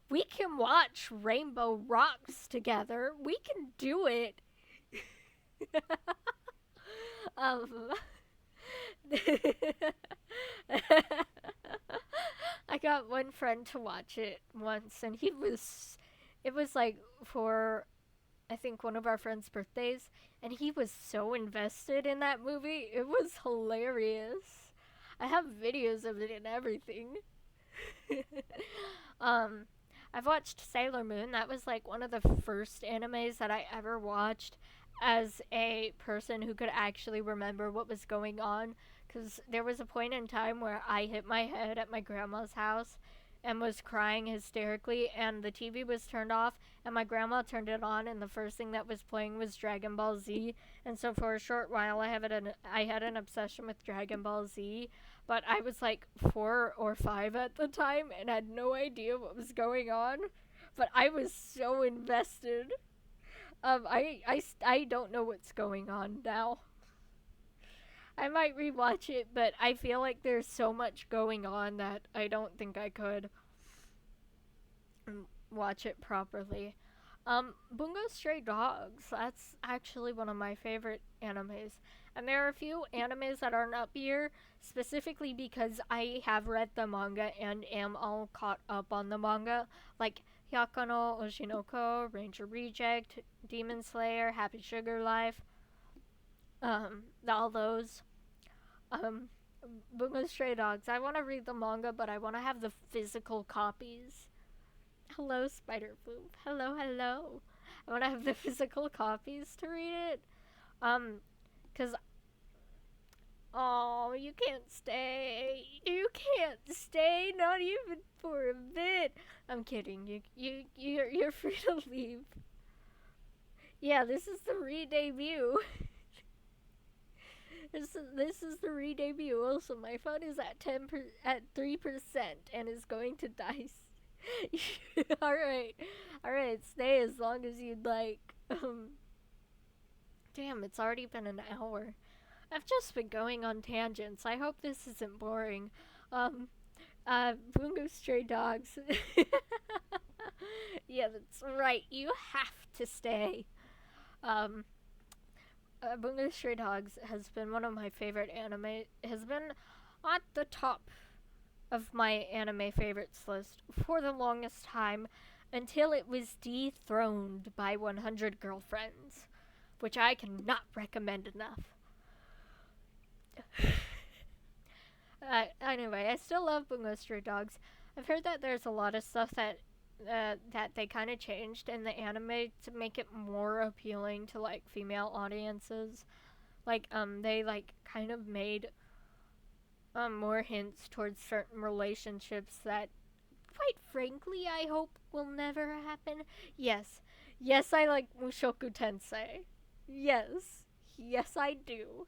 We can watch Rainbow Rocks together. We can do it. um I got one friend to watch it once, and it was like for, I think, one of our friends' birthdays, and he was so invested in that movie. It was hilarious. I have videos of it and everything. um, I've watched Sailor Moon. That was like one of the first animes that I ever watched as a person who could actually remember what was going on. Because there was a point in time where I hit my head at my grandma's house and was crying hysterically, and the TV was turned off, and my grandma turned it on, and the first thing that was playing was Dragon Ball Z. And so for a short while, I had an obsession with Dragon Ball Z, but I was like 4 or 5 at the time and had no idea what was going on. But I was so invested. I don't know what's going on now. I might rewatch it, but I feel like there's so much going on that I don't think I could watch it properly. Bungo Stray Dogs. That's actually one of my favorite animes. And there are a few animes that aren't up here, specifically because I have read the manga and am all caught up on the manga. Like Hyakano Oshinoko, Ranger Reject, Demon Slayer, Happy Sugar Life. All those. Um, Bungo Stray Dogs. I want to read the manga, but I want to have the physical copies. Hello, Spider Bloom. Hello, hello. I want to have the physical copies to read it. Cause oh, you can't stay. You can't stay, not even for a bit. I'm kidding. You're free to leave. Yeah, this is the re-debut. This is the re-debut. Also, my phone is at 3% and is going to die. All right. Stay as long as you'd like. Damn, it's already been an hour. I've just been going on tangents. I hope this isn't boring. Bungo Stray Dogs. Yeah, that's right. You have to stay. Um, Bungo Stray Dogs has been one of my favorite anime. Has been at the top of my anime favorites list for the longest time until it was dethroned by 100 Girlfriends, which I cannot recommend enough. Anyway, I still love Bungo Stray Dogs. I've heard that there's a lot of stuff that they kind of changed in the anime to make it more appealing to like female audiences. Like they like kind of made more hints towards certain relationships that, quite frankly, I hope will never happen. Yes, yes, I like Mushoku Tensei. Yes, yes, I do.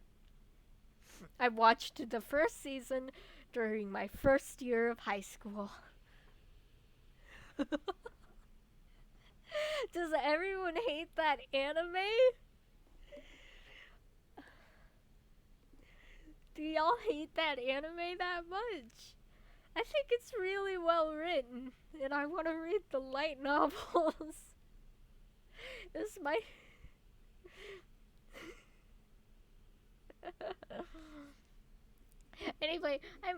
I watched the first season during my first year of high school. Does everyone hate that anime? Do y'all hate that anime that much? I think it's really well written, and I want to read the light novels. This is my. Anyway, I'm.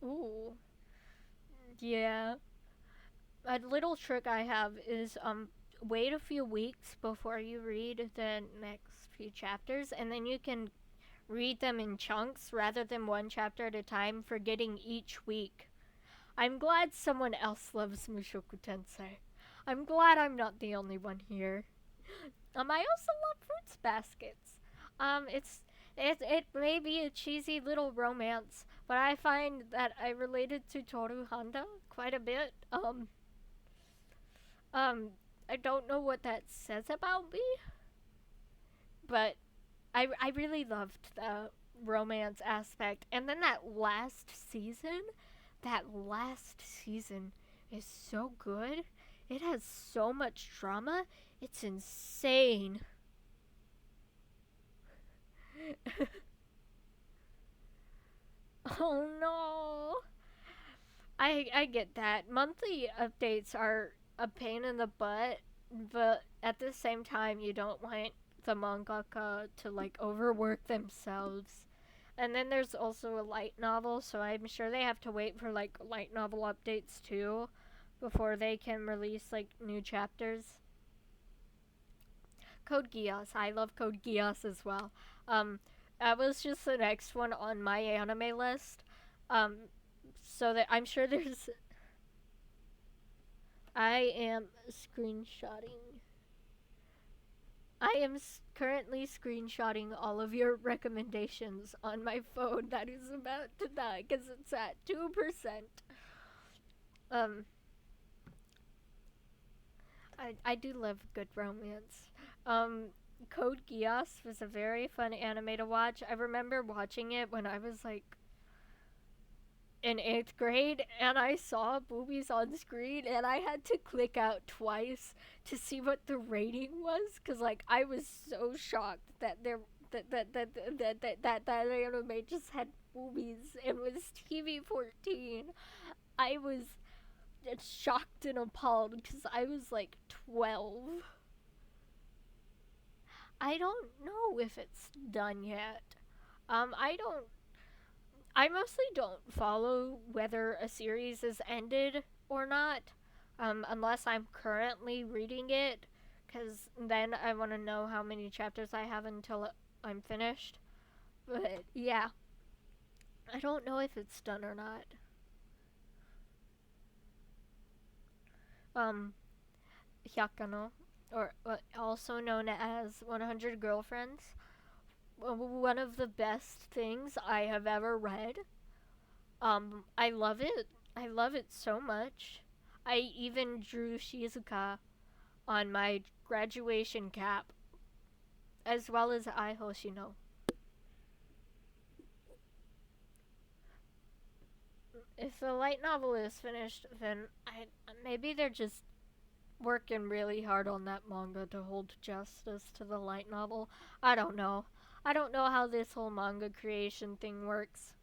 Ooh. Yeah. A little trick I have is wait a few weeks before you read the next few chapters, and then you can read them in chunks rather than one chapter at a time, forgetting each week. I'm glad someone else loves Mushoku Tensei. I'm glad I'm not the only one here. I also love Fruits Baskets. It may be a cheesy little romance, but I find that I related to Toru Honda quite a bit. Um, I don't know what that says about me, but I really loved the romance aspect. And then that last season is so good. It has so much drama. It's insane. Oh no. I get that. Monthly updates are a pain in the butt, but at the same time you don't want the mangaka to like overwork themselves. And then there's also a light novel, so I'm sure they have to wait for like light novel updates too before they can release like new chapters. Code Geass. I love Code Geass as well. Um that was just the next one on my anime list. Um so that I'm sure there's I am screenshotting. I am currently screenshotting all of your recommendations on my phone that is about to die because it's at 2%. Um, I do love good romance. Um, Code Geass was a very fun anime to watch. I remember watching it when I was like in 8th grade and I saw boobies on screen and I had to click out twice to see what the rating was because like I was so shocked that there that anime just had boobies and was TV-14. I was shocked and appalled because I was like 12. I don't know if it's done yet. I don't I mostly don't follow whether a series is ended or not, unless I'm currently reading it, because then I want to know how many chapters I have until I'm finished. But yeah, I don't know if it's done or not. Um, Hyakano, or also known as 100 Girlfriends, one of the best things I have ever read. I love it. I love it so much. I even drew Shizuka on my graduation cap, as well as Ai Hoshino. If the light novel is finished, then maybe they're just working really hard on that manga to hold justice to the light novel. I don't know. I don't know how this whole manga creation thing works.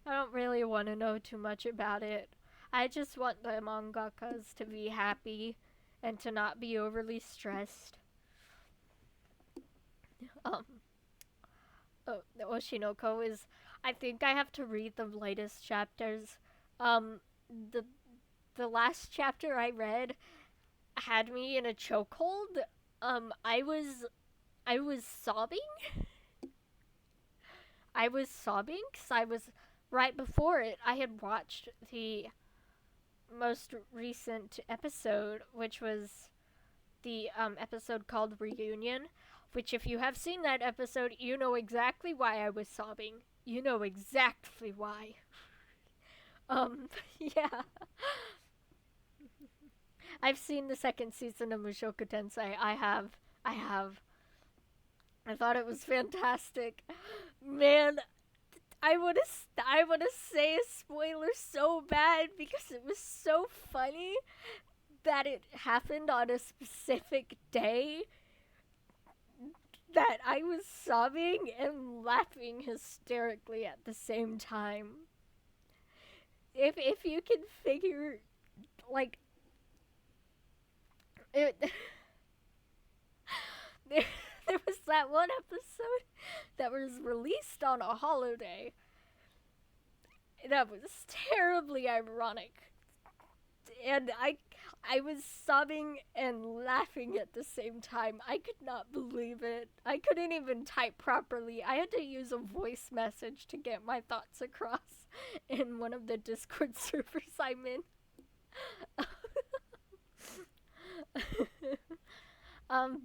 I don't really want to know too much about it. I just want the mangakas to be happy and to not be overly stressed. Oshinoko is, I think I have to read the latest chapters. Um, the the last chapter I read had me in a chokehold. I was sobbing. I was sobbing because I was right before it. I had watched the most recent episode, which was the episode called Reunion. Which, if you have seen that episode, you know exactly why I was sobbing. You know exactly why. Yeah. I've seen the second season of Mushoku Tensei. I have. I have. I thought it was fantastic. Man, I want to say a spoiler so bad because it was so funny that it happened on a specific day that I was sobbing and laughing hysterically at the same time. If you can figure like it there, there was that one episode that was released on a holiday that was terribly ironic. And I was sobbing and laughing at the same time. I could not believe it. I couldn't even type properly. I had to use a voice message to get my thoughts across in one of the Discord servers I'm in. um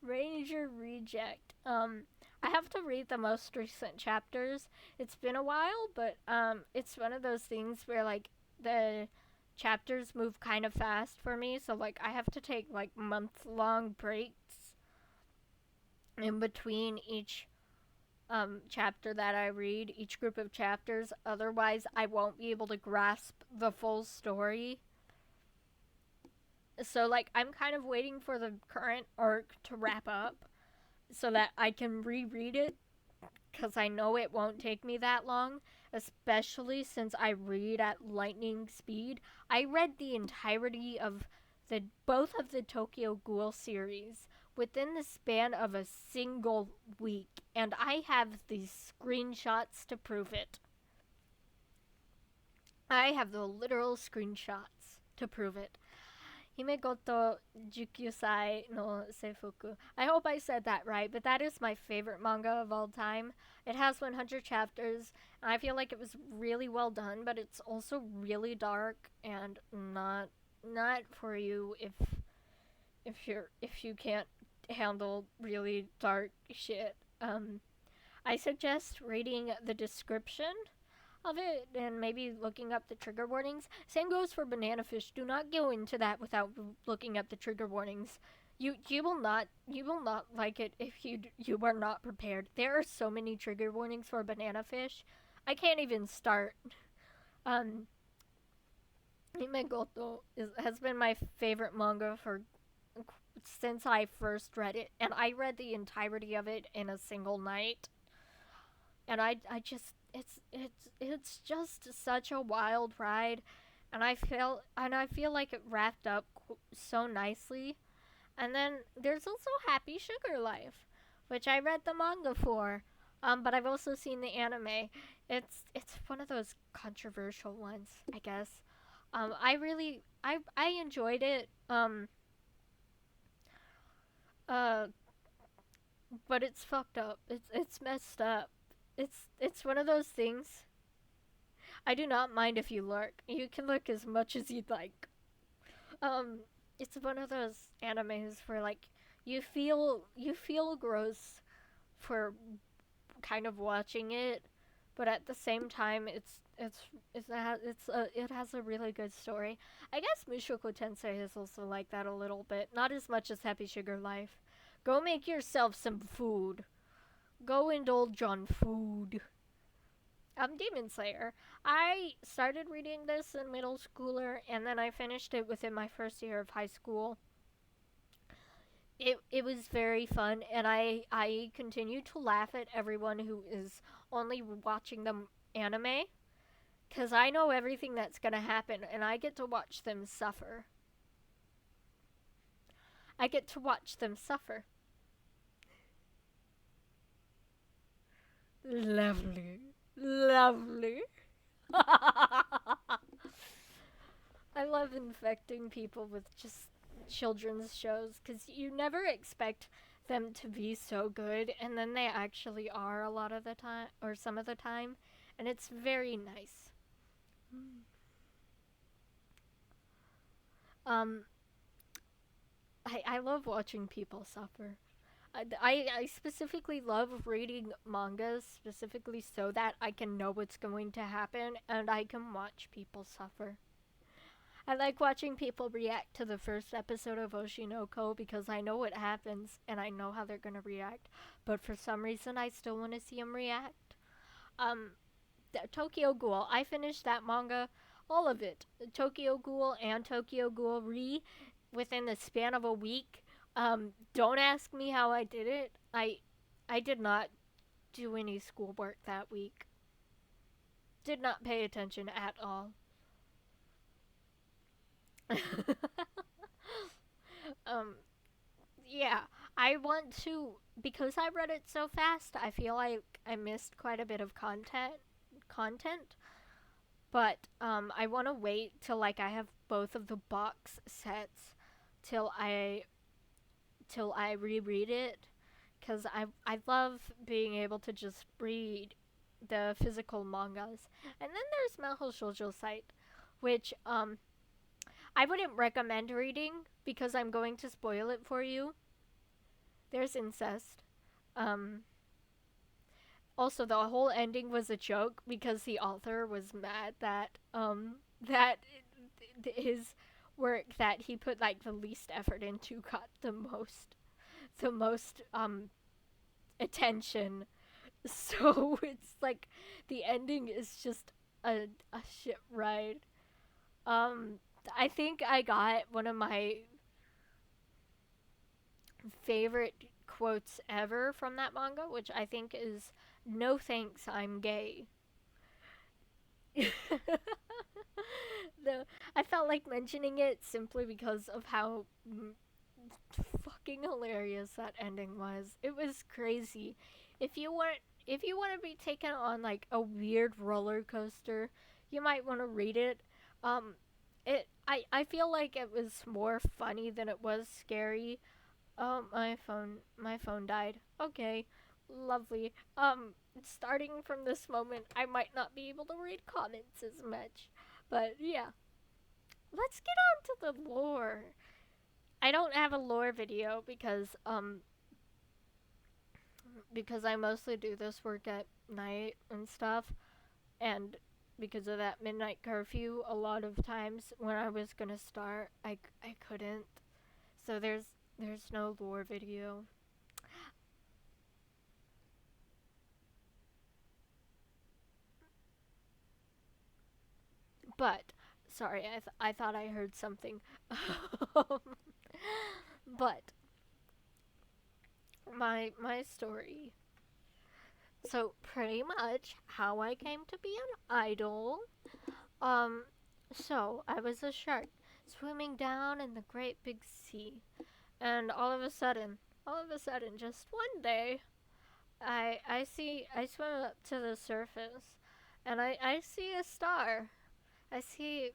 Ranger Reject. I have to read the most recent chapters. It's been a while, but it's one of those things where like the chapters move kind of fast for me, so like I have to take like month-long breaks in between each chapter that I read, each group of chapters. Otherwise, I won't be able to grasp the full story. So like I'm kind of waiting for the current arc to wrap up so that I can reread it because I know it won't take me that long, especially since I read at lightning speed. I read the entirety of the both of the Tokyo Ghoul series within the span of a single week, and I have these screenshots to prove it. I have the literal screenshots to prove it. Himegoto Jukyusai no Seifuku. I hope I said that right, but that is my favorite manga of all time. It has 100 chapters, and I feel like it was really well done, but it's also really dark and not for you if you can't handle really dark shit. I suggest reading the description of it and maybe looking up the trigger warnings. Same goes for banana fish. Do not go into that without looking up the trigger warnings. You will not like it if you are not prepared. There are so many trigger warnings for banana fish. I can't even start. Um Himegoto has been my favorite manga for since I first read it, and I read the entirety of it in a single night. And I just it's just such a wild ride, and I feel like it wrapped up so nicely. And then there's also Happy Sugar Life, which I read the manga for, but I've also seen the anime. It's one of those controversial ones, I guess. I enjoyed it. Uh, but it's fucked up. It's messed up. It's one of those things. I do not mind if you lurk. You can lurk as much as you'd like. Um, it's one of those animes where like you feel gross for kind of watching it, but at the same time it has a really good story. I guess Mushoku Tensei is also like that a little bit, not as much as Happy Sugar Life. Go make yourself some food. Go indulge on food. Demon Slayer. I started reading this in middle schooler, and then I finished it within my first year of high school. It was very fun, and I continue to laugh at everyone who is only watching the anime, because I know everything that's gonna happen, and I get to watch them suffer. I get to watch them suffer. Lovely. Lovely. I love infecting people with just children's shows because you never expect them to be so good, and then they actually are a lot of the time, or some of the time, and it's very nice. Um, I love watching people suffer. I specifically love reading mangas specifically so that I can know what's going to happen and I can watch people suffer. I like watching people react to the first episode of Oshinoko because I know what happens and I know how they're going to react. But for some reason, I still want to see them react. Um, Tokyo Ghoul, I finished that manga, all of it. Tokyo Ghoul and Tokyo Ghoul Re within the span of a week. Don't ask me how I did it. I did not do any schoolwork that week. Did not pay attention at all. um, yeah, I want to because I read it so fast. I feel like I missed quite a bit of content, but I want to wait till like I have both of the box sets till I reread it because I love being able to just read the physical mangas. And then there's Mahou Shoujo Site, which I wouldn't recommend reading because I'm going to spoil it for you. There's incest. Um, Also, the whole ending was a joke because the author was mad that that his work that he put like the least effort into got the most attention. So it's like the ending is just a shit ride. Um, I think I got one of my favorite quotes ever from that manga, which I think is "No thanks, I'm gay." the I felt like mentioning it simply because of how fucking hilarious that ending was. It was crazy. If you want if you want to be taken on like a weird roller coaster, you might want to read it. Um I feel like it was more funny than it was scary. Oh, my phone died. Okay. Lovely. Starting from this moment, I might not be able to read comments as much. But yeah, let's get on to the lore. I don't have a lore video because I mostly do this work at night and stuff, and because of that midnight curfew, a lot of times when I was gonna start, I couldn't. So there's no lore video. But sorry, I thought I heard something. But my story. So pretty much how I came to be an idol. Um, so I was a shark swimming down in the great big sea, and all of a sudden, just one day, I swim up to the surface, and I see a star. I see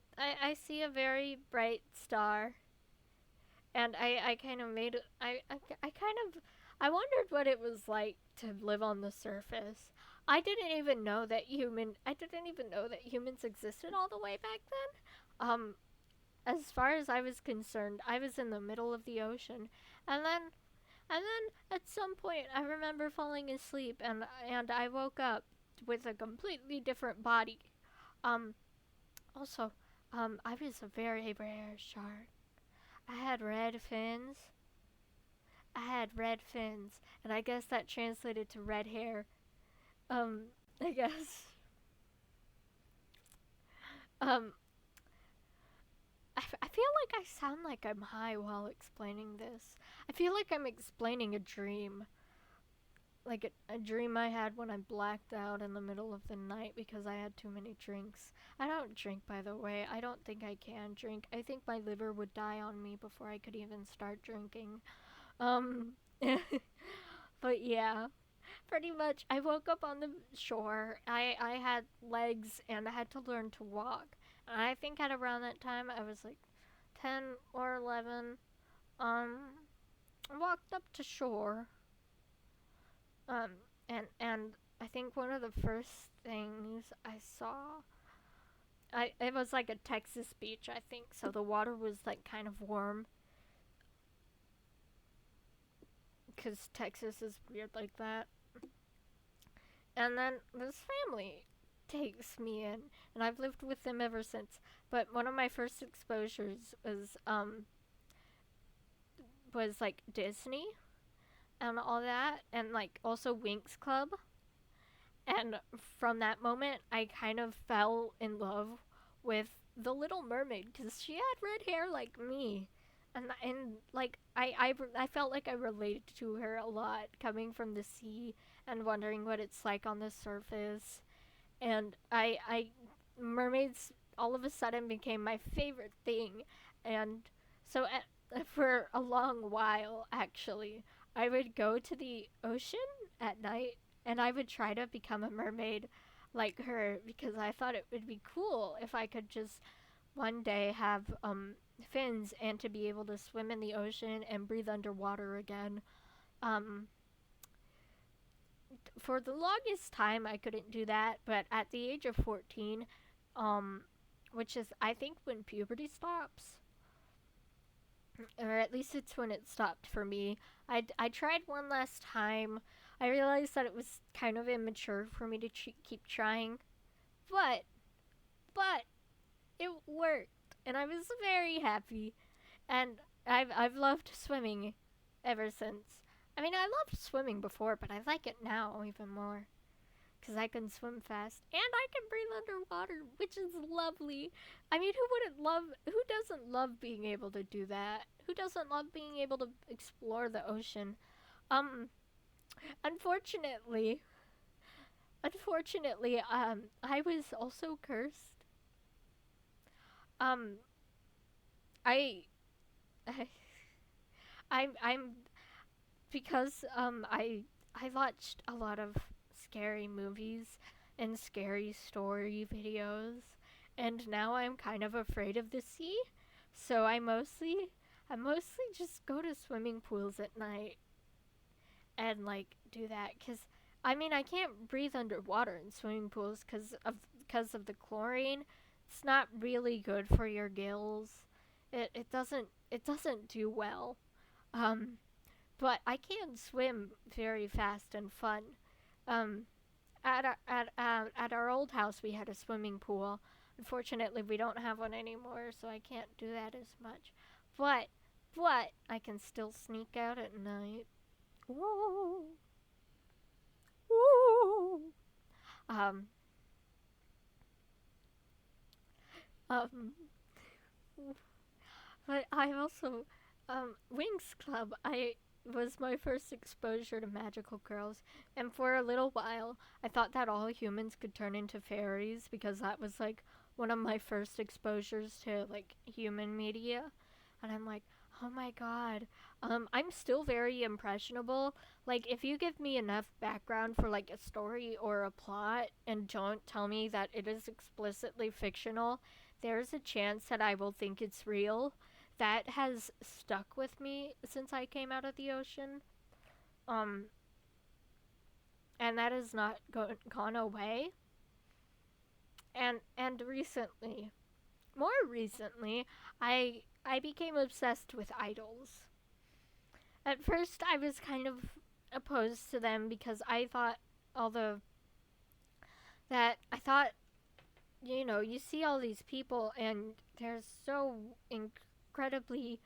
a very bright star, and I kind of made I kind of I wondered what it was like to live on the surface. I didn't even know that humans existed all the way back then. As far as I was concerned, I was in the middle of the ocean, and then at some point I remember falling asleep, and I woke up with a completely different body. Um, Also, I was a very rare shark. I had red fins. I had red fins, and I guess that translated to red hair. Um, I guess. Um, I feel like I sound like I'm high while explaining this. I feel like I'm explaining a dream. Like a dream I had when I blacked out in the middle of the night because I had too many drinks. I don't drink, by the way. I don't think I can drink. I think my liver would die on me before I could even start drinking. Um, but yeah. Pretty much, I woke up on the shore. I had legs and I had to learn to walk. And I think at around that time I was like 10 or 11. Um, I walked up to shore. Um, and I think one of the first things I saw, it was like a Texas beach, I think. So the water was like kind of warm because Texas is weird like that. And then this family takes me in, and I've lived with them ever since. But one of my first exposures was like Disney and all that, and like also Winx Club. And from that moment, I kind of fell in love with the Little Mermaid because she had red hair like me. And like I felt like I related to her a lot coming from the sea and wondering what it's like on the surface. And I mermaids all of a sudden became my favorite thing. And so for a long while, actually, I would go to the ocean at night and I would try to become a mermaid like her because I thought it would be cool if I could just one day have fins and to be able to swim in the ocean and breathe underwater again. Um, for the longest time, I couldn't do that, but at the age of 14, um, which is I think when puberty stops, or at least it's when it stopped for me. I tried one last time. I realized that it was kind of immature for me to keep trying, but but it worked, and I was very happy. And I've loved swimming ever since. I mean, I loved swimming before, but I like it now even more because I can swim fast and I can breathe underwater, which is lovely. I mean, who doesn't love being able to do that? Who doesn't love being able to explore the ocean? Um, unfortunately, I was also cursed. Um, I, I I'm because I watched a lot of scary movies and scary story videos, and now I'm kind of afraid of the sea. So I mostly just go to swimming pools at night and like do that cuz I mean, I can't breathe underwater in swimming pools cuz of the chlorine. It's not really good for your gills. It doesn't do well. Um but I can swim very fast and fun. Um, at our old house, we had a swimming pool. Unfortunately, we don't have one anymore, so I can't do that as much. But but I can still sneak out at night. Woo, woo. Um, um, but I also Wings Club. I was my first exposure to magical girls, and for a little while, I thought that all humans could turn into fairies because that was like one of my first exposures to like human media, and I'm like, oh my god, I'm still very impressionable. Like, if you give me enough background for like a story or a plot, and don't tell me that it is explicitly fictional, there's a chance that I will think it's real. That has stuck with me since I came out of the ocean. Um, and that has not gone away. And recently, more recently, I became obsessed with idols. At first, I was kind of opposed to them because I thought all the that I thought you see all these people and they're so incredibly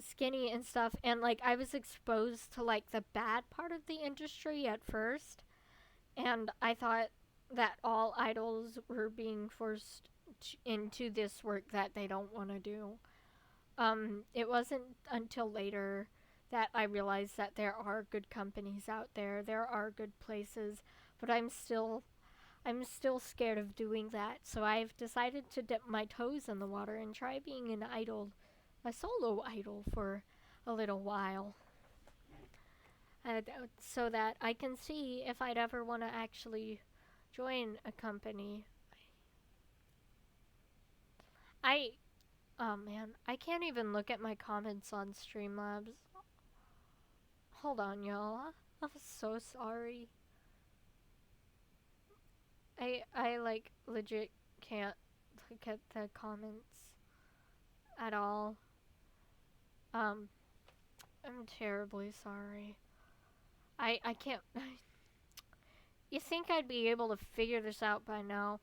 skinny and stuff, and like I was exposed to like the bad part of the industry at first, and I thought that all idols were being forced into this work that they don't want to do. It wasn't until later that I realized that there are good companies out there, there are good places, but I'm still scared of doing that, so I've decided to dip my toes in the water and try being an idol, a solo idol for a little while. so that I can see if I'd ever want to actually join a company. I Oh man, I can't even look at my comments on Streamlabs. Hold on, y'all. I'm so sorry. I like legit can't look at the comments at all. Um, I'm terribly sorry. I can't. You think I'd be able to figure this out by now,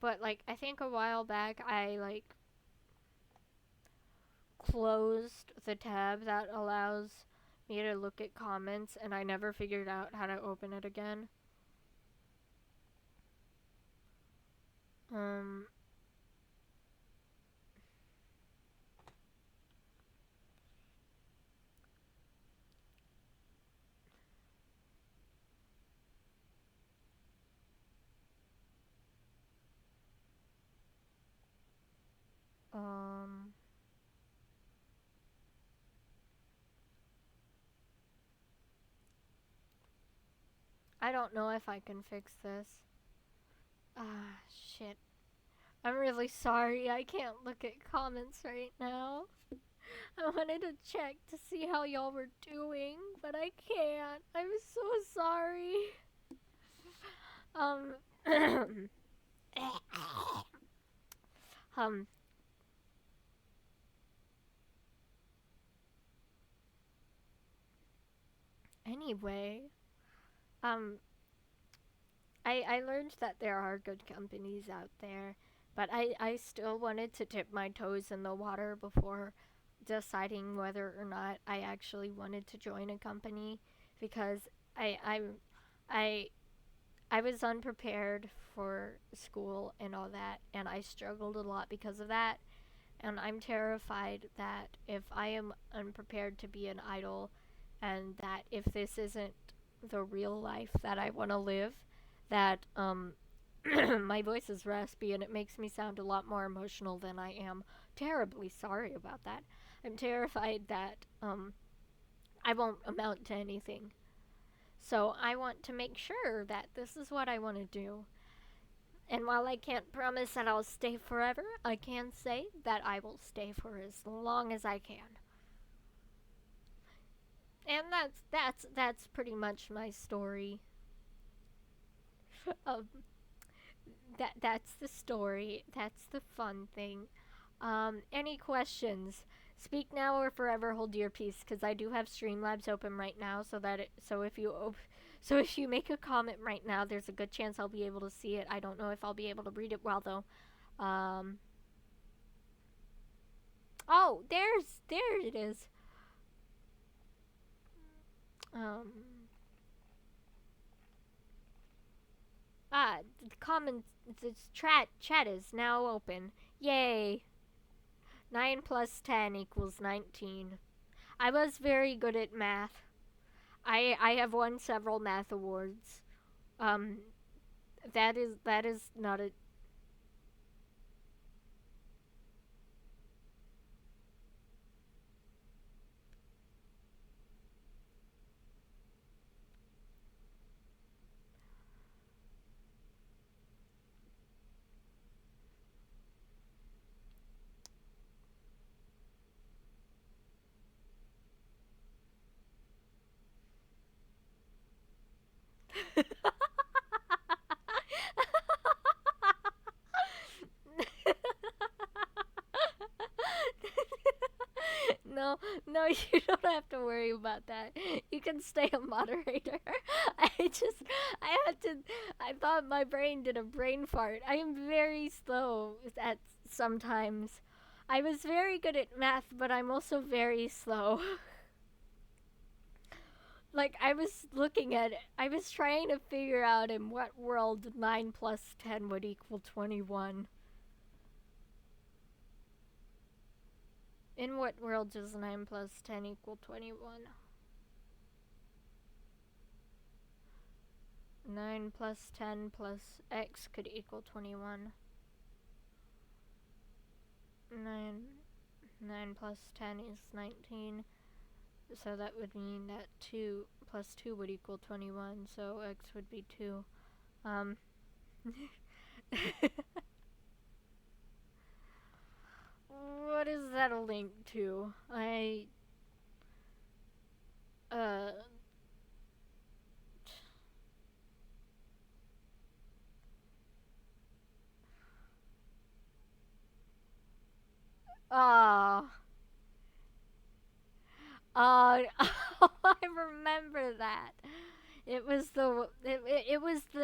but like I think a while back I like closed the tab that allows me to look at comments and I never figured out how to open it again. Um um I don't know if I can fix this. Ah, shit. I'm really sorry. I can't look at comments right now. I wanted to check to see how y'all were doing, but I can't. I'm so sorry. Um um anyway, um I learned that there are good companies out there, but I still wanted to dip my toes in the water before deciding whether or not I actually wanted to join a company because I I I I was unprepared for school and all that and I struggled a lot because of that and I'm terrified that if I am unprepared to be an idol and that if this isn't the real life that I want to live, that my voice is raspy and it makes me sound a lot more emotional than I am. Terribly sorry about that. I'm terrified that I won't amount to anything. So I want to make sure that this is what I want to do. And while I can't promise that I'll stay forever, I can say that I will stay for as long as I can. And that's pretty much my story. um, that's the story. That's the fun thing. Any questions? Speak now or forever hold your peace, because I do have Streamlabs open right now, so if you make a comment right now, there's a good chance I'll be able to see it. I don't know if I'll be able to read it well though. Um, oh, there it is. Um, the comments, the chat is now open. Yay! 9 plus 10 equals 19. I was very good at math. I have won several math awards. Um, that is not a. No, no, you don't have to worry about that. You can stay a moderator. I just, I had to, I thought my brain did a brain fart. I am very slow at sometimes. I was very good at math, but I'm also very slow. Like, I was looking at it, I was trying to figure out in what world 9 plus 10 would equal 21. In what world does 9 plus 10 equal 21? 9 plus 10 plus x could equal 21. 9 9 plus 10 is 19. So that would mean that 2 plus 2 would equal 21, so x would be 2. Um, what is that a link to? Uh, ah, uh, I remember that. It was the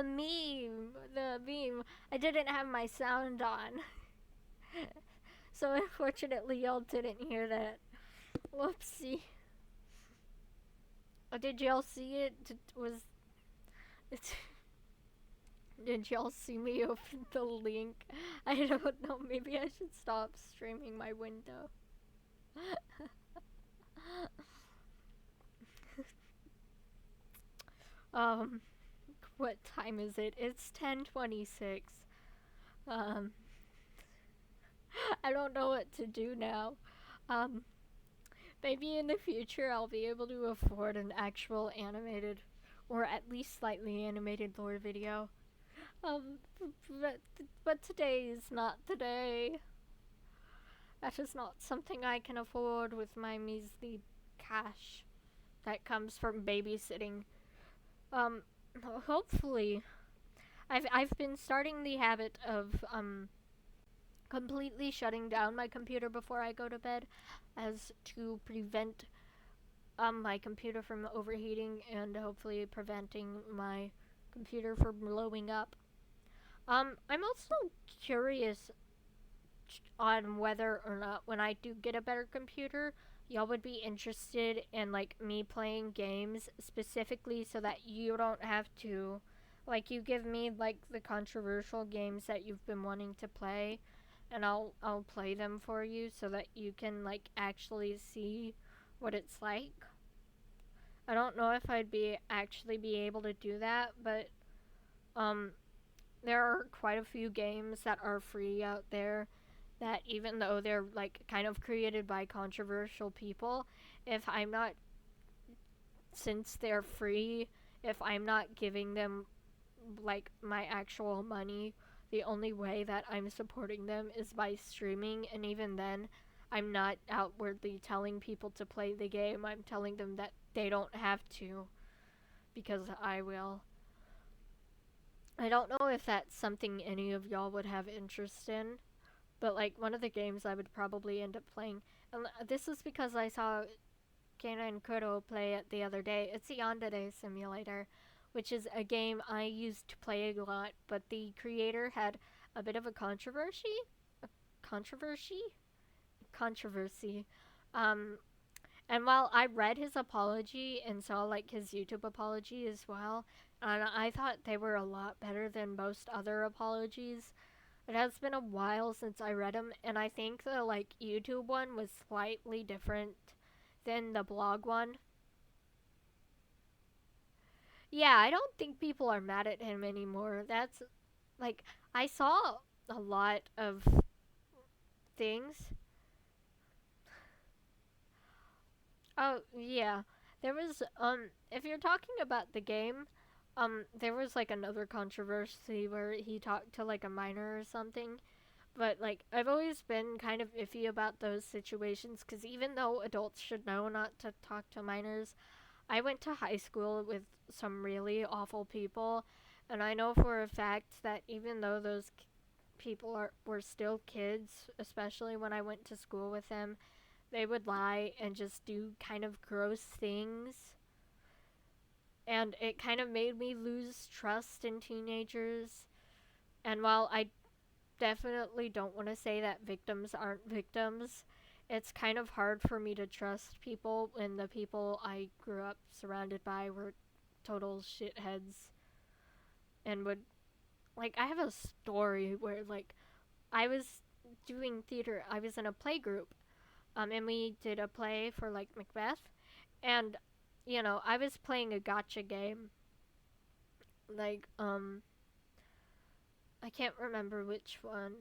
meme, I didn't have my sound on, so unfortunately y'all didn't hear that. Whoopsie. Did y'all see it? Did y'all see me open the link? I don't know. Maybe I should stop streaming my window. um, what time is it? It's 10:26. Um, I don't know what to do now. Um, maybe in the future I'll be able to afford an actual animated, or at least slightly animated lore video. Um, but, but today is not the day. That is not something I can afford with my measly cash that comes from babysitting. Um, hopefully, I've been starting the habit of completely shutting down my computer before I go to bed, as to prevent my computer from overheating and hopefully preventing my computer from blowing up. I'm also curious on whether or not when I do get a better computer, y'all would be interested in like me playing games specifically so that you don't have to, like, you give me like the controversial games that you've been wanting to play, and I'll play them for you so that you can like actually see what it's like. I don't know if I'd be actually be able to do that, but um there are quite a few games that are free out there that, even though they're like kind of created by controversial people, if I'm not, since they're free, if I'm not giving them like my actual money, the only way that I'm supporting them is by streaming, and even then I'm not outwardly telling people to play the game. I'm telling them that they don't have to, because I will. I don't know if that's something any of y'all would have interest in, but like one of the games I would probably end up playing, and this is because I saw Kana and Kuro play it the other day. It's a Yandere Simulator, which is a game I used to play a lot, but the creator had a bit of a controversy, controversy. Um, and while I read his apology and saw like his YouTube apology as well, and I thought they were a lot better than most other apologies. It has been a while since I read them, and I think the like YouTube one was slightly different than the blog one. Yeah, I don't think people are mad at him anymore. That's like, I saw a lot of things. Oh, yeah. There was if you're talking about the game, there was like another controversy where he talked to like a minor or something. But like, I've always been kind of iffy about those situations, cuz even though adults should know not to talk to minors, I went to high school with some really awful people, and I know for a fact that even though those people were still kids, especially when I went to school with them, they would lie and just do kind of gross things. And it kind of made me lose trust in teenagers. And while I definitely don't want to say that victims aren't victims, it's kind of hard for me to trust people when the people I grew up surrounded by were total shitheads and would, like, I have a story where like I was doing theater. I was in a play group, and we did a play for like Macbeth, and I was playing a gotcha game, like I can't remember which one.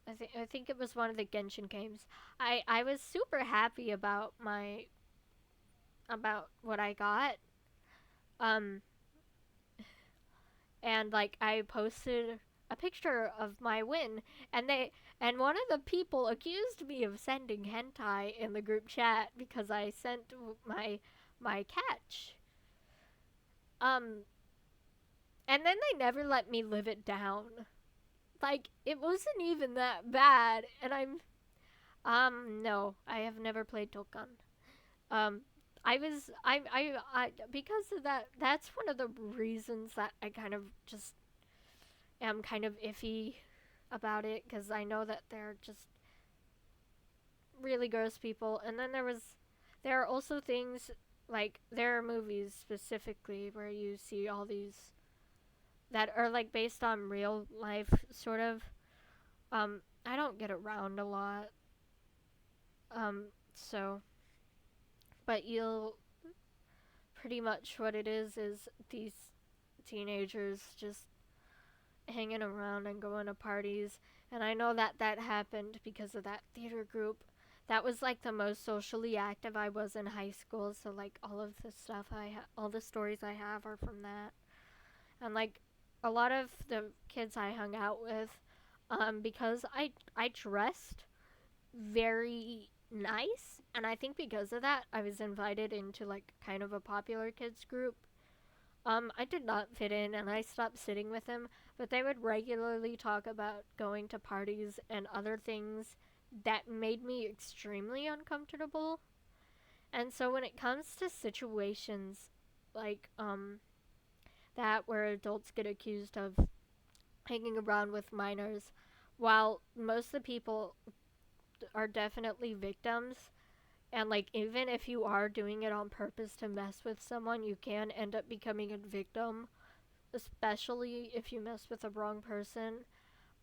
I think it was one of the Genshin games. I was super happy about my about what I got. Um, and like I posted a picture of my win, and one of the people accused me of sending hentai in the group chat because I sent my catch. Um, and then they never let me live it down. Like it wasn't even that bad, and no, I have never played Dokkan. Um, I because of that. That's one of the reasons that I kind of just am kind of iffy about it because I know that they're just really gross people. And then there are also things like there are movies specifically where you see all these that are like based on real life sort of. I don't get around a lot. So but you'll pretty much what it is these teenagers just hanging around and going to parties. And I know that that happened because of that theater group. That was like the most socially active I was in high school. So like all of the stuff all the stories I have are from that. And like a lot of the kids I hung out with, because I dressed very nice, and I think because of that, I was invited into like kind of a popular kids group. I did not fit in and I stopped sitting with them, but they would regularly talk about going to parties and other things that made me extremely uncomfortable. And so when it comes to situations like that where adults get accused of hanging around with minors, while most of the people are definitely victims, and like even if you are doing it on purpose to mess with someone, you can end up becoming a victim, especially if you mess with the wrong person.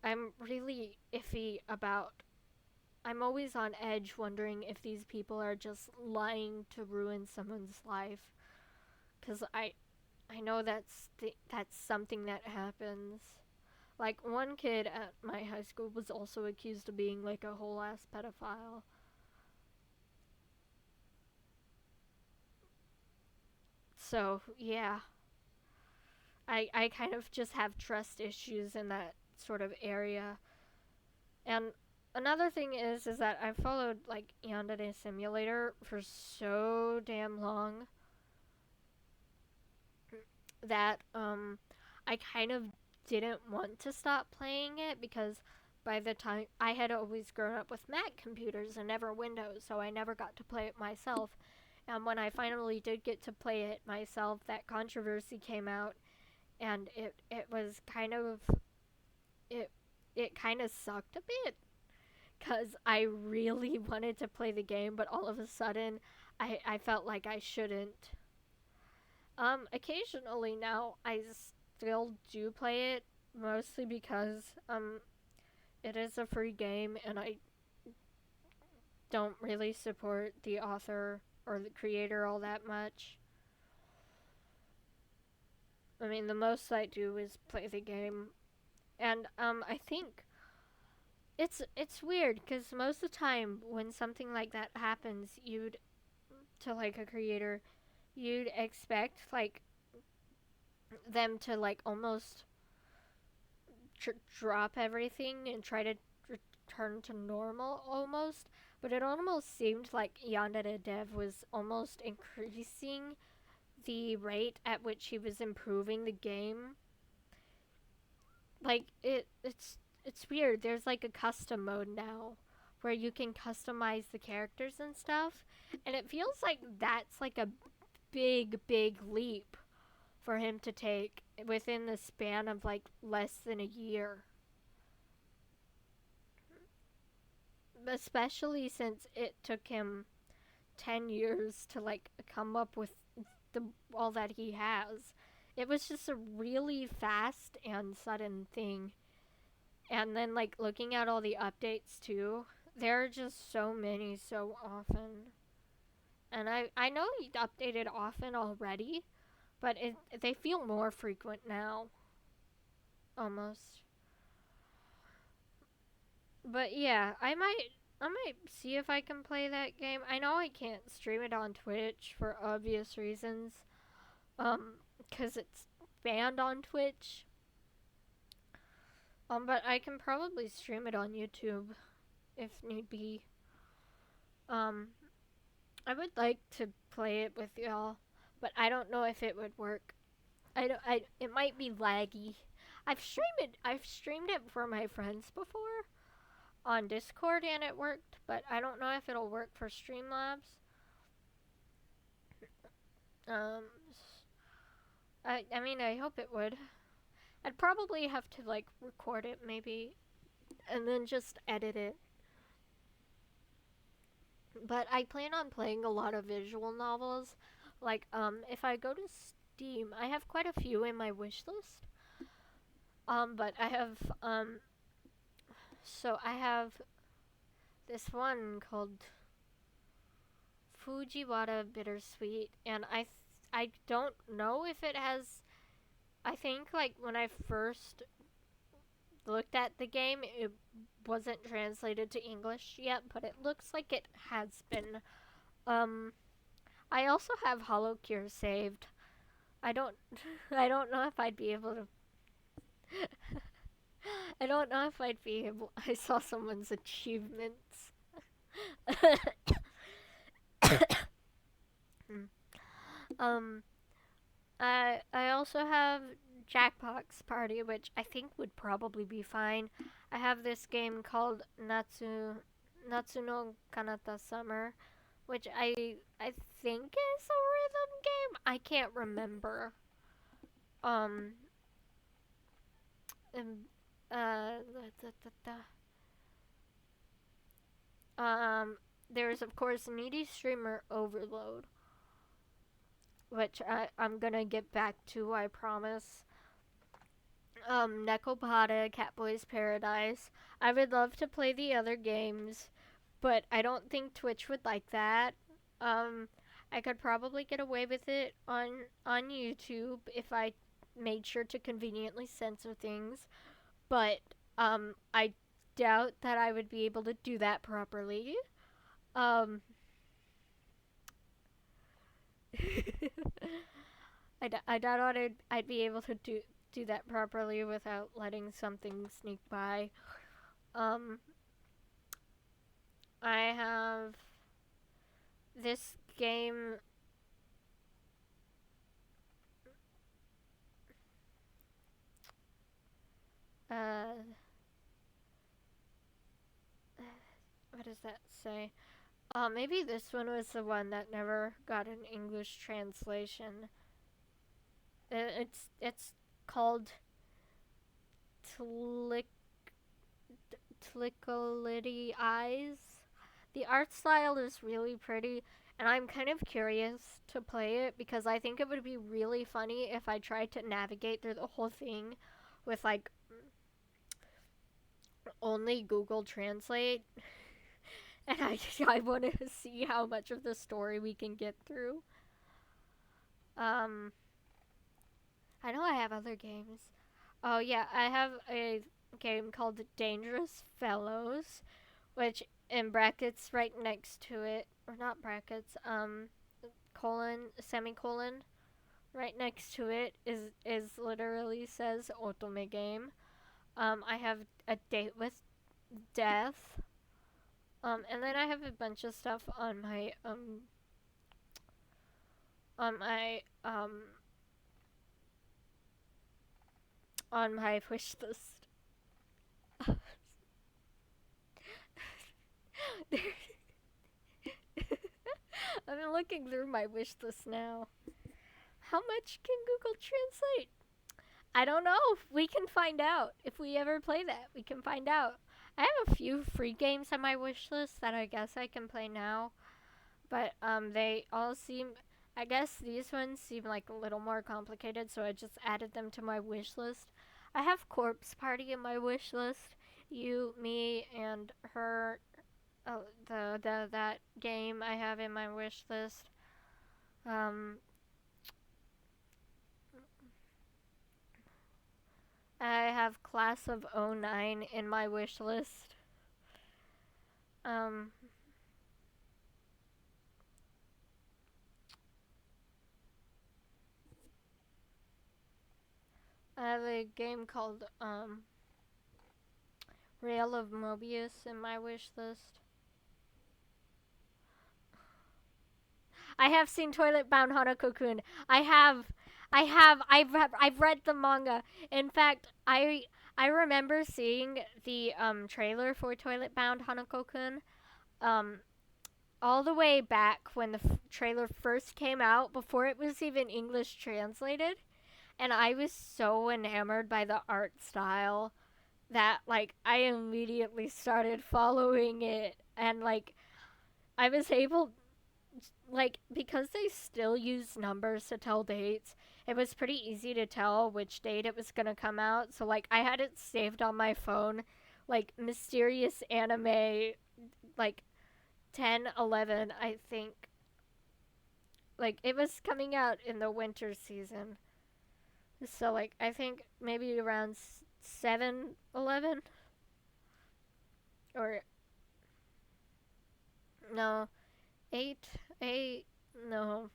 I'm really iffy about. I'm always on edge wondering if these people are just lying to ruin someone's life, cuz I know that's something that happens. Like one kid at my high school was also accused of being like a whole ass pedophile. So, yeah. I kind of just have trust issues in that sort of area. And another thing is that I've followed like Yandere Simulator for so damn long that I kind of didn't want to stop playing it because by the time I had always grown up with Mac computers and never Windows, so I never got to play it myself. And when I finally did get to play it myself, that controversy came out, and it was kind of it it kind of sucked a bit because I really wanted to play the game, but all of a sudden I felt like I shouldn't. Occasionally now I still do play it, mostly because it is a free game and I don't really support the author or the creator all that much. I mean, the most I do is play the game, and I think it's weird because most of the time when something like that happens, you'd to like a creator, you'd expect like them to like almost drop everything and try to return to normal almost. But it almost seemed like Yandere Dev was almost increasing the rate at which he was improving the game. Like it's weird. There's like a custom mode now where you can customize the characters and stuff, and it feels like that's like a big leap for him to take within the span of like less than a year. Especially since it took him 10 years to like come up with the all that he has. It was just a really fast and sudden thing. And then like looking at all the updates too, there are just so many so often. And I know he updated often already, but they feel more frequent now, almost. But yeah, I might. I might see if I can play that game. I know I can't stream it on Twitch for obvious reasons. Cause it's banned on Twitch. But I can probably stream it on YouTube if need be. Um, I would like to play it with y'all, but I don't know if it would work. I don't. It might be laggy. I've streamed it for my friends before on Discord and it worked, but I don't know if it'll work for Streamlabs. Um, I mean, I hope it would. I'd probably have to like record it maybe, and then just edit it. But I plan on playing a lot of visual novels. Like, if I go to Steam, I have quite a few in my wish list. But I have, so I have this one called Fujiwara Bittersweet, and I don't know if it has. I think like when I first looked at the game, it wasn't translated to English yet, but it looks like it has been. Um, I also have Hollow Cure saved. I don't, I don't know if I'd be able to. I don't know if I'd be able. I saw someone's achievements. um, I also have Jackbox Party, which I think would probably be fine. I have this game called Natsu no Kanata Summer, which I think is a rhythm game. I can't remember. Um, um, uh, there's of course Needy Streamer Overload, which I'm gonna get back to, I promise. Nekopata, Catboy's Paradise. I would love to play the other games, but I don't think Twitch would like that. Um, I could probably get away with it on YouTube if I made sure to conveniently censor things, but I doubt that I would be able to do that properly. Um, I doubt I'd be able to do that properly without letting something sneak by. Um, I have this game. Uh, what does that say? Maybe this one was the one that never got an English translation. It's called Tlick Tlicklitty Eyes. The art style is really pretty, and I'm kind of curious to play it because I think it would be really funny if I tried to navigate through the whole thing with like only Google Translate. And I want to see how much of the story we can get through. Um, I know I have other games. Oh yeah, I have a game called Dangerous Fellows, which in brackets right next to it, or not brackets, colon semicolon right next to it is literally says Otome game. I have A Date with Death. And then I have a bunch of stuff on my on my wish list. I'm looking through my wish list now. How much can Google Translate? I don't know. We can find out. If we ever play that, we can find out. I have a few free games on my wish list that I guess I can play now. But they all seem, I guess these ones seem like a little more complicated, so I just added them to my wish list. I have Corpse Party in my wish list. You, me, and her. Oh, the that game I have in my wish list. Um, I have Class of '09 in my wish list. Um, I have a game called Rail of Mobius in my wish list. I have seen Toilet Bound Hanako-kun. I have, I've read the manga. In fact, I remember seeing the trailer for Toilet Bound Hanako-kun um all the way back when the trailer first came out, before it was even English translated, and I was so enamored by the art style that like I immediately started following it, and like I was able, like, because they still use numbers to tell dates, it was pretty easy to tell which date it was going to come out. So like I had it saved on my phone, like mysterious anime, like 10/11, I think. Like it was coming out in the winter season. So like I think maybe around 7/11, or no, 8 8 no.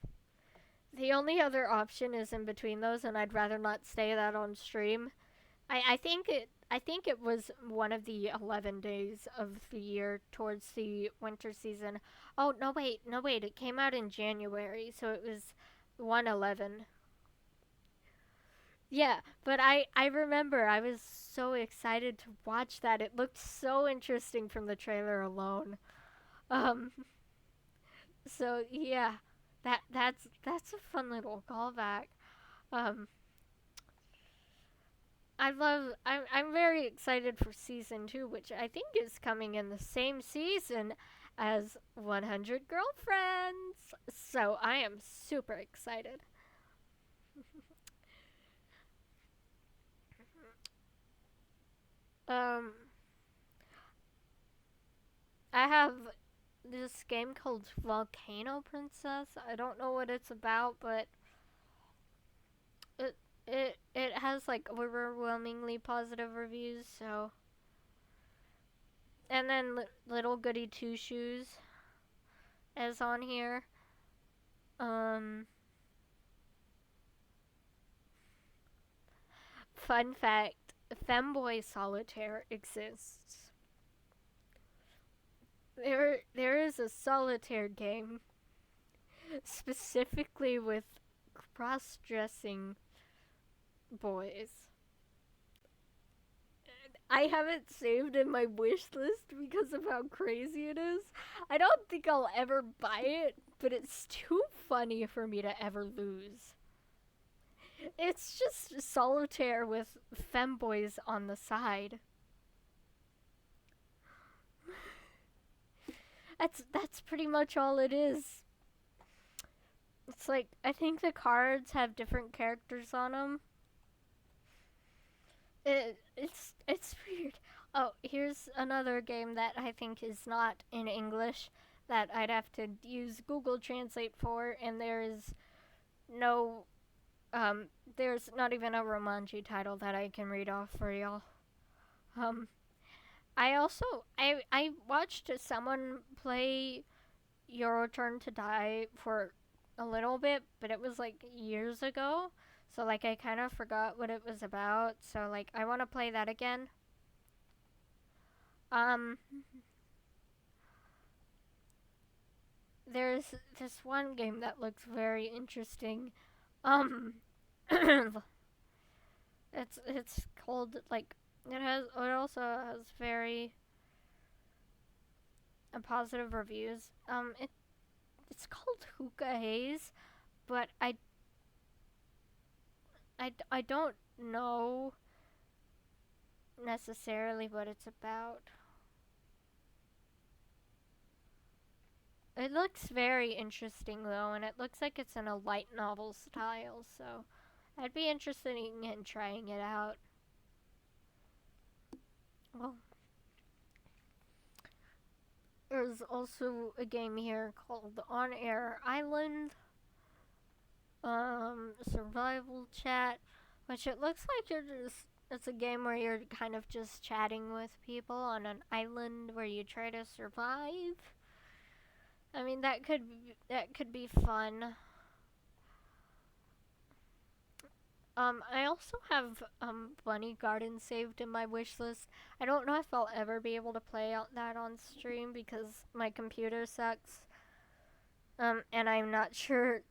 The only other option is in between those, and I'd rather not say that on stream. I think it was one of the 11 days of the year towards the winter season. Oh, no wait, it came out in January, so it was 1/11. Yeah, but I remember I was so excited to watch that. It looked so interesting from the trailer alone. Um so yeah, that's a fun little callback. Um I'm very excited for season 2, which I think is coming in the same season as 100 Girlfriends. So I am super excited. Um I have this game called Volcano Princess. I don't know what it's about, but it it has like overwhelmingly positive reviews. So, and then Little Goody Two Shoes is on here. Um, Fun fact: Femboy Solitaire exists. There is a solitaire game specifically with cross-dressing boys. I have it saved in my wish list because of how crazy it is. I don't think I'll ever buy it, but it's too funny for me to ever lose. It's just solitaire with femboys on the side. That's pretty much all it is. It's like I think the cards have different characters on them. It's weird. Oh, here's another game that I think is not in English that I'd have to use Google Translate for, and no there's not even a Romanji title that I can read off for y'all. Um, I watched someone play Your Turn to Die for a little bit, but it was like years ago. So like I kind of forgot what it was about. So like I want to play that again. Um there's this one game that looks very interesting. Um it's called like it also has very positive reviews. It's called Hookah Haze, but I don't know necessarily what it's about. It looks very interesting though, and it looks like it's in a light novel style, so I'd be interested in trying it out. Well, there's also a game here called On Air Island, survival chat, which it looks like you're just It's a game where you're kind of just chatting with people on an island where you try to survive. I mean, that could be fun. I also have Bunny Garden saved in my wish list. I don't know if I'll ever be able to play out that on stream because my computer sucks. And I'm not sure.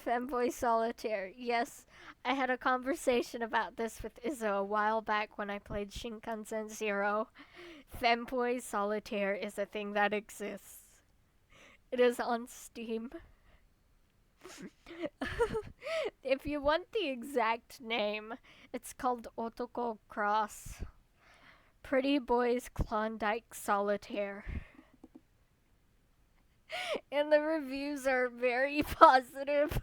Femboy Solitaire. Yes, I had a conversation about this with Izzo a while back when I played Shinkansen Zero. Femboy Solitaire is a thing that exists. It is on Steam. If you want the exact name, it's called Otoko Cross. Pretty Boys Klondike Solitaire. And the reviews are very positive.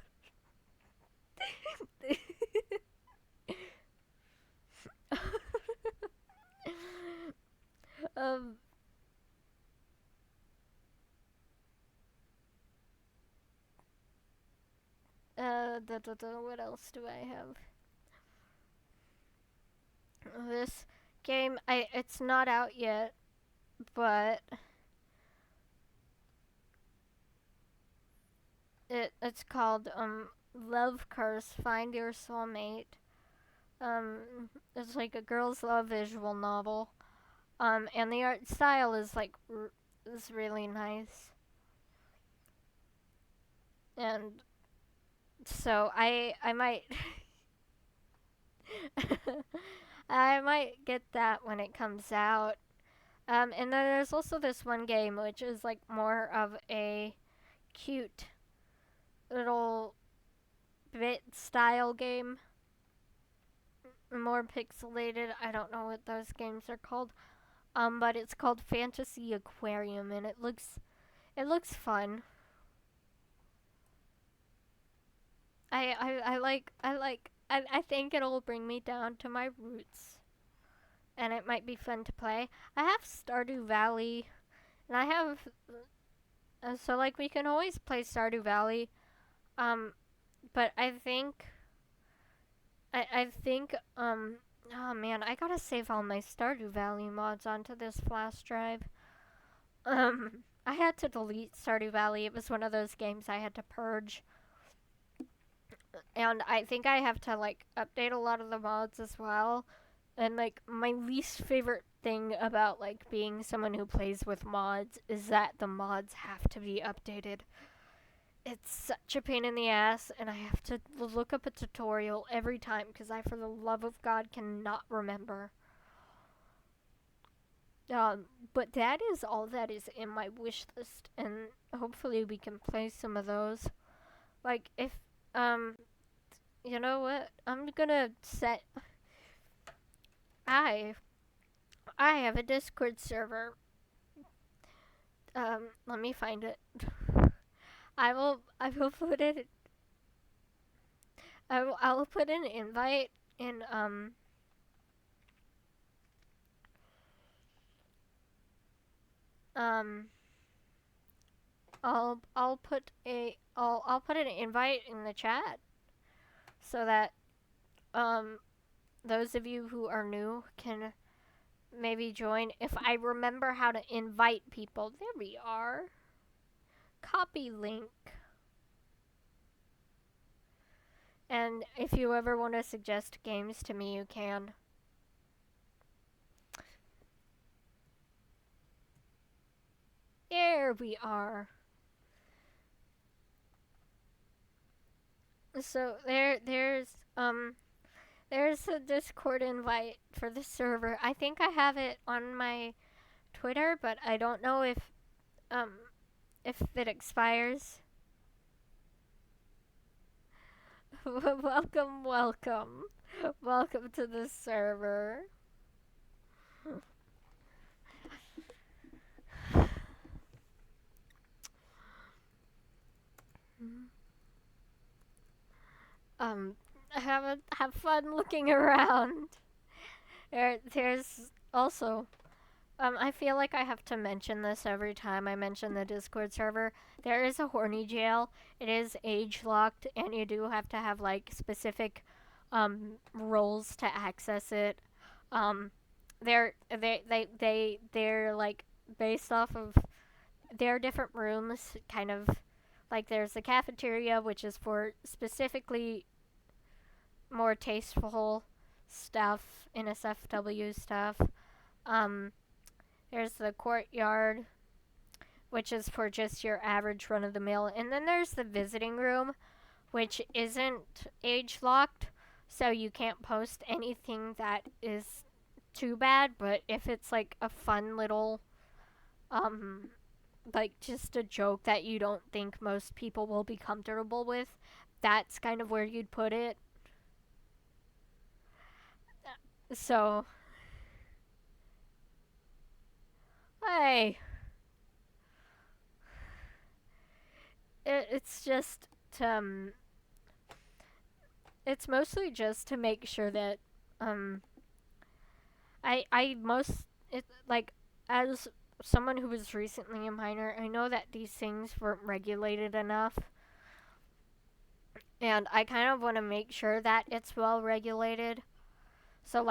um, what else do I have? This game, it's not out yet, but it's called Love Curse: Find Your Soulmate. It's like a girls' love visual novel. And the art style is like is really nice. And so I might I might get that when it comes out. And then there's also this one game which is like more of a cute little bit style game. More pixelated. I don't know what those games are called. But it's called Fantasy Aquarium and it looks fun. I think it'll bring me down to my roots. And it might be fun to play. I have Stardew Valley and I have so like we can always play Stardew Valley. But I think oh man, I gotta save all my Stardew Valley mods onto this flash drive. I had to delete Stardew Valley. It was one of those games I had to purge. And I think I have to like update a lot of the mods as well. And like my least favorite thing about like being someone who plays with mods is that the mods have to be updated. It's such a pain in the ass, and I have to look up a tutorial every time because I, for the love of God, cannot remember. But that is all that is in my wish list, and hopefully we can play some of those. Like, if, you know what? I'm gonna set. I have a Discord server. Let me find it. I will put it. I'll put an invite in I'll put an invite in the chat so that those of you who are new can maybe join if I remember how to invite people. There we are. Copy link. And if you ever want to suggest games to me, you can. There we are. So there's a Discord invite for the server. I think I have it on my Twitter, but I don't know if it expires. Welcome to the server. Have fun looking around. There's also I feel like I have to mention this every time I mention the Discord server. There is a horny jail. It is age locked, and you do have to have like specific roles to access it. Um, they're like based off of their different rooms, kind of like there's the cafeteria, which is for specifically more tasteful stuff, NSFW stuff. Um, there's the courtyard, which is for just your average run of the mill, and then there's the visiting room, which isn't age locked, so you can't post anything that is too bad. But if it's like a fun little, um, like just a joke that you don't think most people will be comfortable with, that's kind of where you'd put it. So, hey, it's just um, it's mostly just to make sure that um, I most it like as someone who was recently a minor, I know that these things weren't regulated enough, and I kind of want to make sure that it's well regulated. So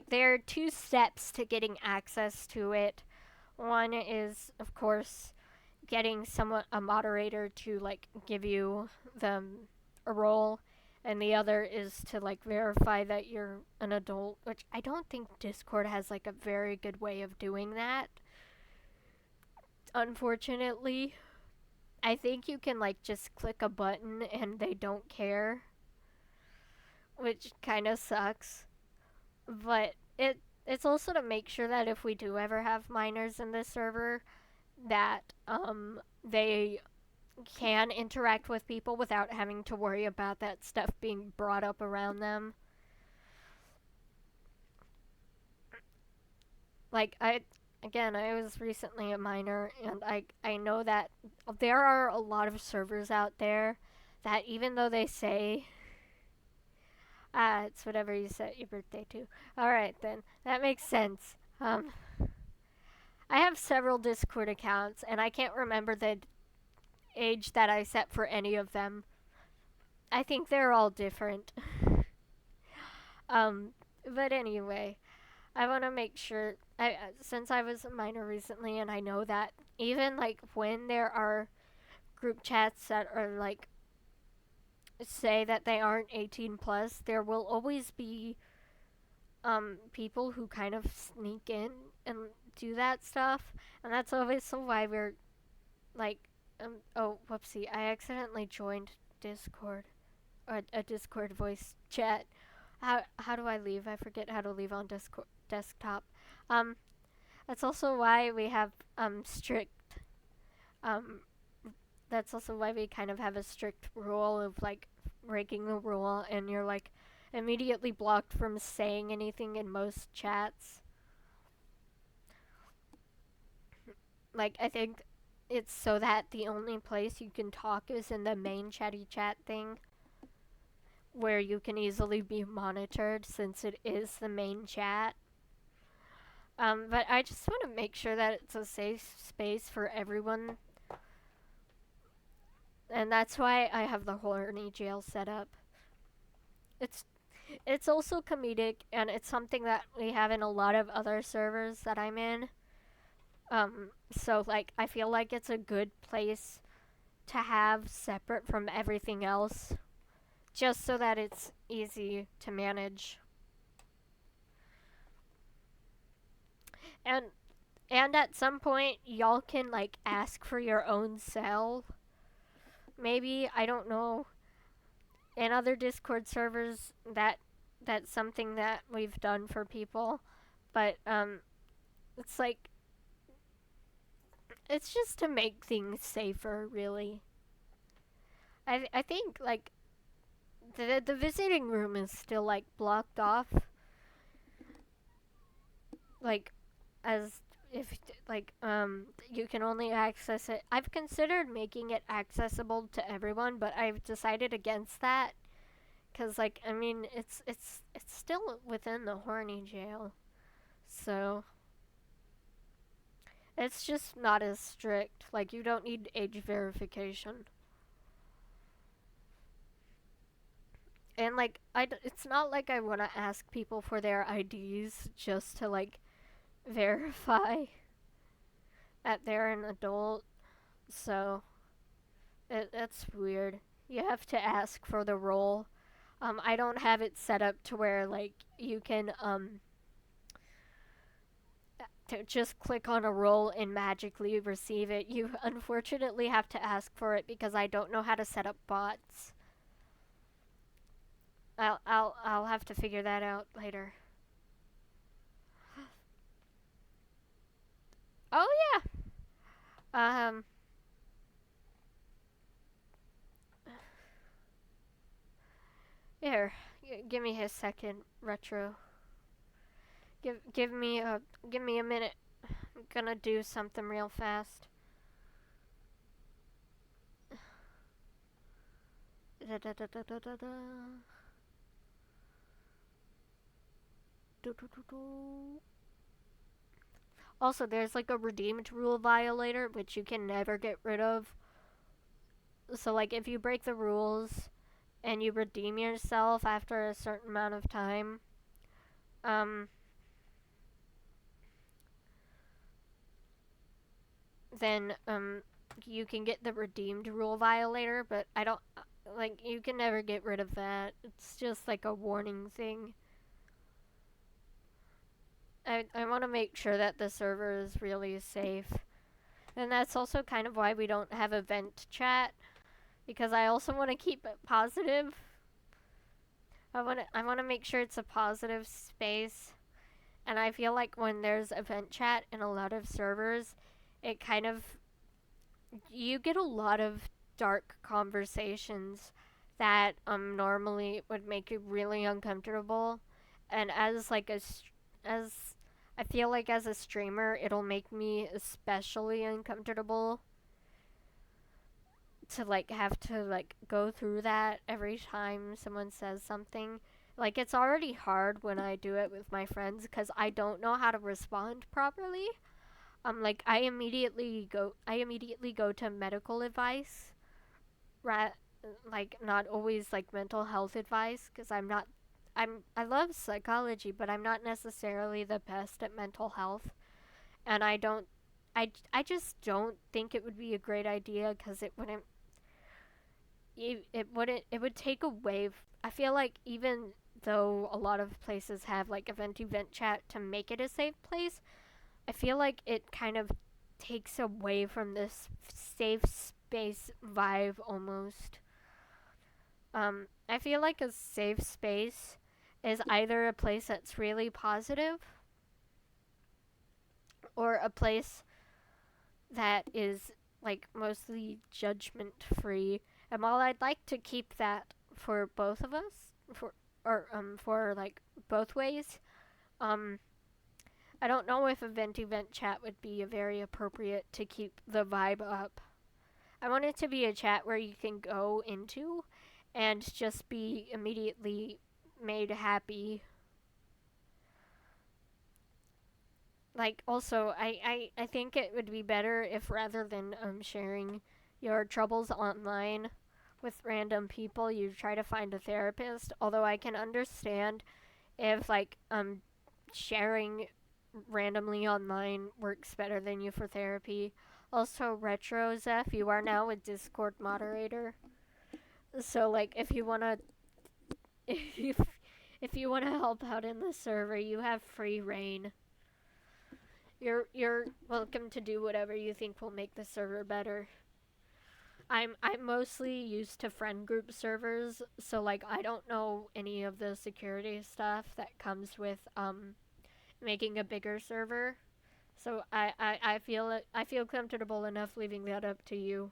there are two steps to getting access to it. One is, of course, getting someone a moderator to like give you the a role, and the other is to like verify that you're an adult, which I don't think Discord has like a very good way of doing that. Unfortunately, I think you can like just click a button and they don't care, which kind of sucks. But it's also to make sure that if we do ever have minors in this server, that they can interact with people without having to worry about that stuff being brought up around them. Like I was recently a minor, and I know that there are a lot of servers out there that even though they say it's whatever you set your birthday to. All right then, that makes sense. I have several Discord accounts, and I can't remember the age that I set for any of them. I think they're all different. um, but anyway, I want to make sure. Since I was a minor recently, and I know that even like when there are group chats that are like say that they aren't 18 plus, there will always be people who kind of sneak in and do that stuff, and that's obviously why we're like oh whoopsie, I accidentally joined Discord or a Discord voice chat. How do I leave? I forget how to leave on Discord desktop. Um, that's also why we have strict um that's also why we kind of have a strict rule of like breaking the rule, and you're like immediately blocked from saying anything in most chats. Like I think it's so that the only place you can talk is in the main chatty chat thing, where you can easily be monitored since it is the main chat. But I just want to make sure that it's a safe space for everyone, and that's why I have the horny jail set up. It's it's also comedic, and it's something that we have in a lot of other servers that I'm in. So like I feel like it's a good place to have separate from everything else, just so that it's easy to manage. And and at some point y'all can like ask for your own cell. Maybe, I don't know. In other Discord servers that's something that we've done for people, but it's like it's just to make things safer, really. I think like the visiting room is still like blocked off, like as if like you can only access it. I've considered making it accessible to everyone, but I've decided against that cuz like I mean it's still within the horny jail. So it's just not as strict. Like you don't need age verification. And like it's not like I want to ask people for their IDs just to like verify that they're an adult. So that's weird. You have to ask for the role. I don't have it set up to where like you can to just click on a role and magically receive it. You unfortunately have to ask for it because I don't know how to set up bots. I'll have to figure that out later. Oh yeah. Here, give me a second, retro. Give me a minute. I'm gonna do something real fast. Da, da, da, da, da, da, da. Do, do, do, do. Also, there's like a redeemed rule violator, which you can never get rid of. So, like, if you break the rules and you redeem yourself after a certain amount of time, um, then, you can get the redeemed rule violator, but I don't, like, you can never get rid of that. It's just like a warning thing. I want to make sure that the server is really safe. And that's also kind of why we don't have event chat, because I also want to keep it positive. I want to make sure it's a positive space. And I feel like when there's event chat in a lot of servers, it kind of you get a lot of dark conversations that normally would make you really uncomfortable. And as like as I feel like as a streamer, it'll make me especially uncomfortable to like have to like go through that every time someone says something. Like it's already hard when I do it with my friends cuz I don't know how to respond properly. Like I immediately go to medical advice. Ra- like not always like mental health advice cuz I love psychology, but I'm not necessarily the best at mental health, and I just don't think it would be a great idea cuz it would take away. I feel like even though a lot of places have like event chat to make it a safe place, I feel like it kind of takes away from this safe space vibe almost. I feel like a safe space is either a place that's really positive or a place that is like mostly judgment free. And while I'd like to keep that for both of us, for like both ways, um, I don't know if event chat would be very appropriate to keep the vibe up. I want it to be a chat where you can go into and just be immediately made happy. Like also I think it would be better if rather than sharing your troubles online with random people, you try to find a therapist. Although I can understand if like sharing randomly online works better than you for therapy. Also, Retro Zeph, you are now a Discord moderator. So like if you wanna if if you wanna help out in the server, you have free reign. You're welcome to do whatever you think will make the server better. I'm mostly used to friend group servers, so like I don't know any of the security stuff that comes with making a bigger server. So I feel comfortable enough leaving that up to you.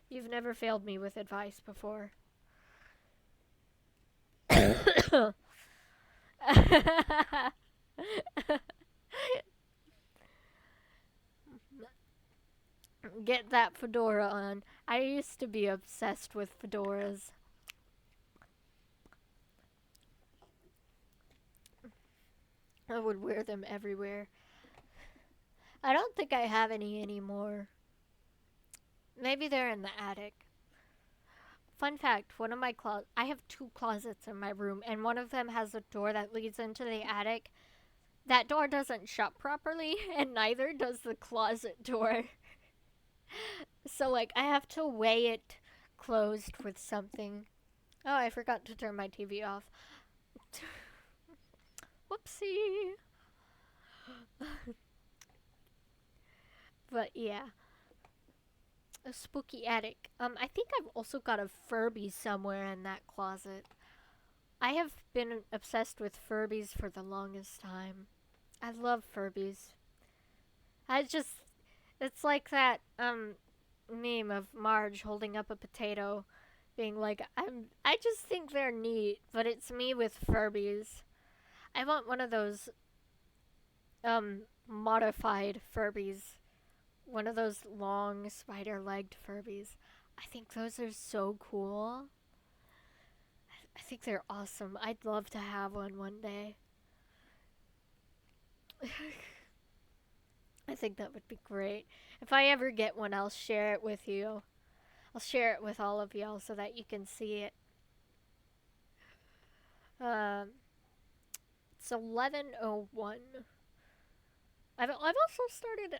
You've never failed me with advice before. Get that fedora on. I used to be obsessed with fedoras. I would wear them everywhere. I don't think I have any anymore. Maybe they're in the attic. fun fact, one of my I have two closets in my room, and one of them has a door that leads into the attic. That door doesn't shut properly, and neither does the closet door. So, like, I have to weigh it closed with something. Oh, I forgot to turn my TV off. Whoopsie. But yeah, a spooky attic. I think I've also got a Furby somewhere in that closet. I have been obsessed with Furbies for the longest time. I love Furbies. I just, it's like that meme of Marge holding up a potato, being like, I just think they're neat, but it's me with Furbies. I want one of those modified Furbies. One of those long spider-legged Furbies. I think those are so cool. I think they're awesome. I'd love to have one day. I think that would be great. If I ever get one, I'll share it with you. I'll share it with all of y'all so that you can see it. Um, it's 11:01. I've also started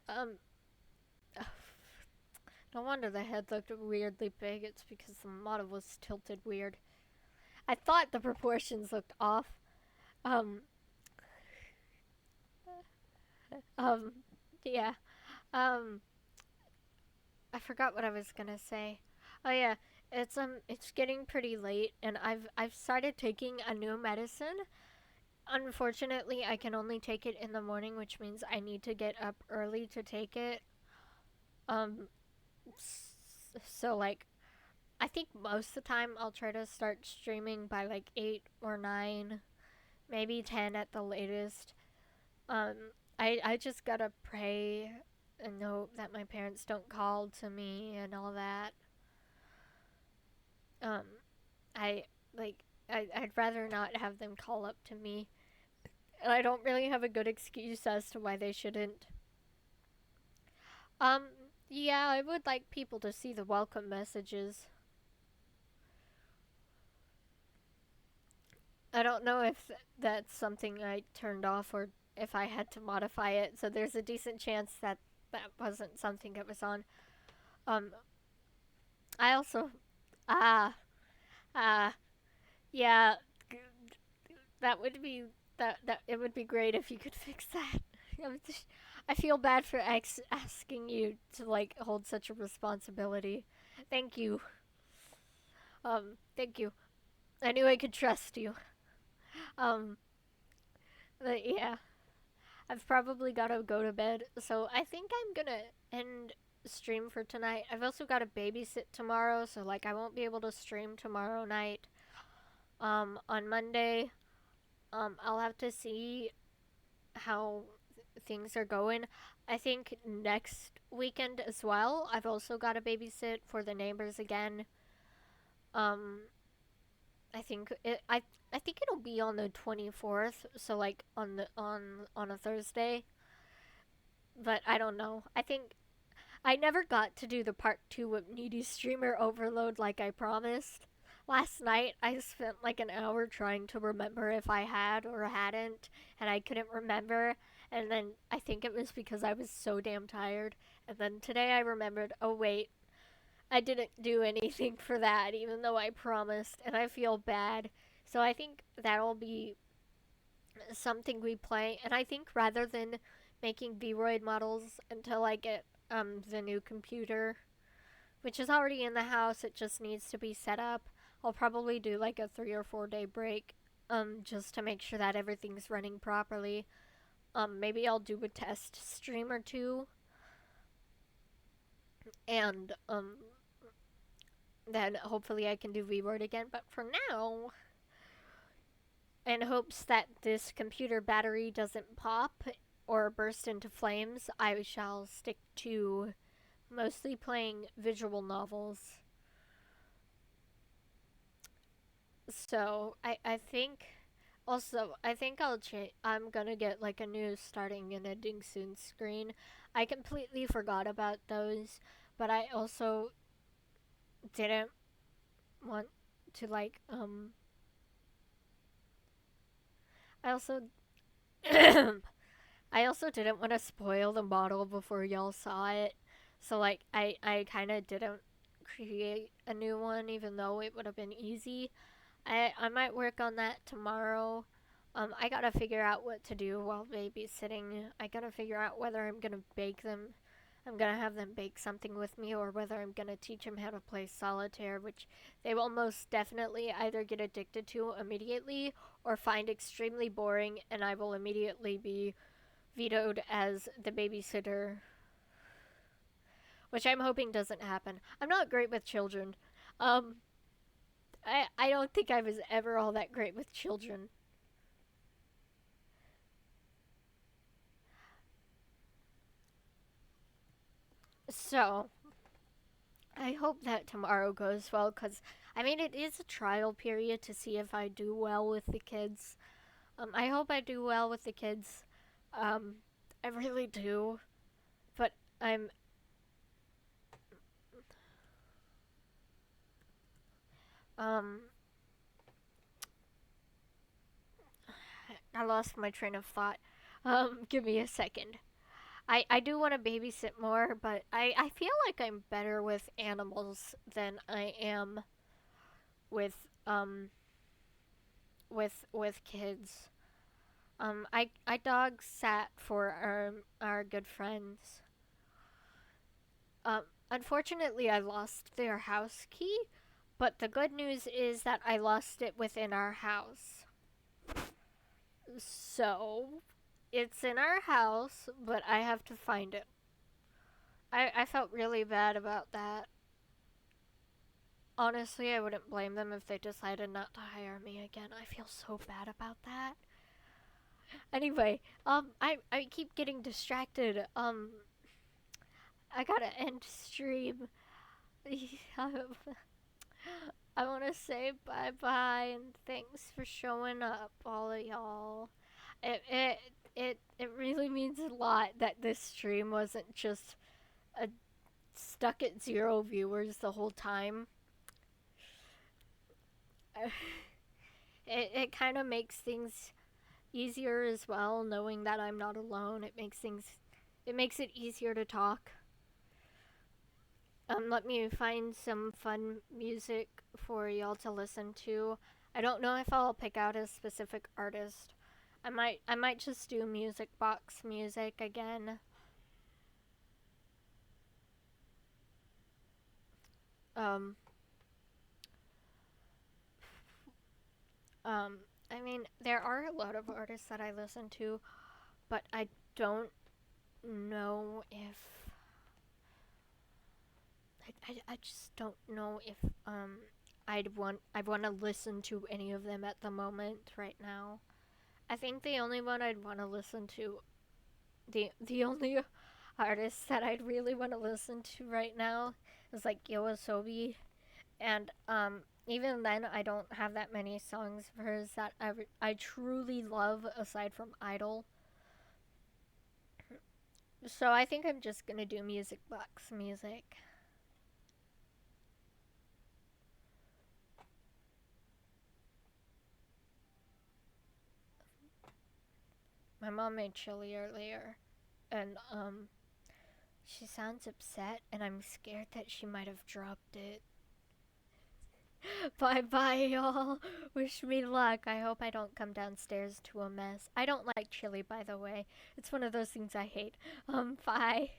no wonder the head looked weirdly big. It's because the model was tilted weird. I thought the proportions looked off. Um, um, yeah. Um, I forgot what I was gonna say. Oh yeah, it's getting pretty late, and I've started taking a new medicine. Unfortunately, I can only take it in the morning, which means I need to get up early to take it. Um, so like, I think most of the time I'll try to start streaming by like 8 or 9, maybe 10 at the latest. Um, I just gotta pray and hope that my parents don't call to me and all that. Um, I like I'd rather not have them call up to me. And I don't really have a good excuse as to why they shouldn't. Um, yeah, I would like people to see the welcome messages. I don't know if that's something I turned off or if I had to modify it, so there's a decent chance that that wasn't something that was on. Um, I also, ah, ah, yeah, that would be that it would be great if you could fix that. I feel bad for asking you to like hold such a responsibility. Thank you. Thank you. I knew I could trust you. Um, but yeah, I've probably got to go to bed, so I think I'm gonna end stream for tonight. I've also got to babysit tomorrow, so like I won't be able to stream tomorrow night. On Monday, I'll have to see how things are going. I think next weekend as well. I've also got to babysit for the neighbors again. Um, I think it. I think it'll be on the 24th. So like on a Thursday. But I don't know. I think I never got to do the part 2 of Needy Streamer Overload like I promised. Last night I spent like an hour trying to remember if I had or hadn't, and I couldn't remember. And then I think it was because I was so damn tired. And then today I remembered, oh wait, I didn't do anything for that, even though I promised, and I feel bad. So I think that'll be something we play. And I think rather than making Vroid models until I get the new computer, which is already in the house, it just needs to be set up. I'll probably do like a 3 or 4 day break, just to make sure that everything's running properly. Maybe I'll do a test stream or two, and then hopefully I can do VWord again. But for now, in hopes that this computer battery doesn't pop or burst into flames, I shall stick to mostly playing visual novels. So I think also I think I'm gonna get like a new starting and ending soon screen. I completely forgot about those, but I also didn't want to like I also I also didn't want to spoil the model before y'all saw it. So like I kind of didn't create a new one even though it would have been easy. I might work on that tomorrow. I gotta figure out what to do while babysitting. I gotta figure out whether I'm gonna bake them. I'm gonna have them bake something with me, or whether I'm gonna teach them how to play solitaire, which they will most definitely either get addicted to immediately or find extremely boring, and I will immediately be vetoed as the babysitter, which I'm hoping doesn't happen. I'm not great with children. Um, I don't think I was ever all that great with children. So, I hope that tomorrow goes well because, I mean, it is a trial period to see if I do well with the kids. I hope I do well with the kids. Um, I really do. But I'm. Um, I lost my train of thought. Give me a second. I do want to babysit more, but I feel like I'm better with animals than I am with with kids. I dog sat for our good friends. Unfortunately, I lost their house key, but the good news is that I lost it within our house. So it's in our house, but I have to find it. I felt really bad about that. Honestly, I wouldn't blame them if they decided not to hire me again. I feel so bad about that. Anyway, I keep getting distracted. I gotta end stream. I want to say bye bye and thanks for showing up, all of y'all. It it really means a lot that this stream wasn't just a stuck at 0 viewers the whole time. It kind of makes things easier as well, knowing that I'm not alone. It makes it easier to talk. Let me find some fun music for y'all to listen to. I don't know if I'll pick out a specific artist. I might just do music box music again. Um um I mean, there are a lot of artists that I listen to, but I don't know if I just don't know if I'd want to listen to any of them at the moment right now. I think the only one I'd want to listen to, the only artist that I'd really want to listen to right now is like Yoasobi, and even then I don't have that many songs of hers that I truly love aside from Idol. So I think I'm just gonna do music box music. My mom made chili earlier, and she sounds upset, and I'm scared that she might have dropped it. Bye bye, y'all. Wish me luck. I hope I don't come downstairs to a mess. I don't like chili, by the way. It's one of those things I hate. Bye.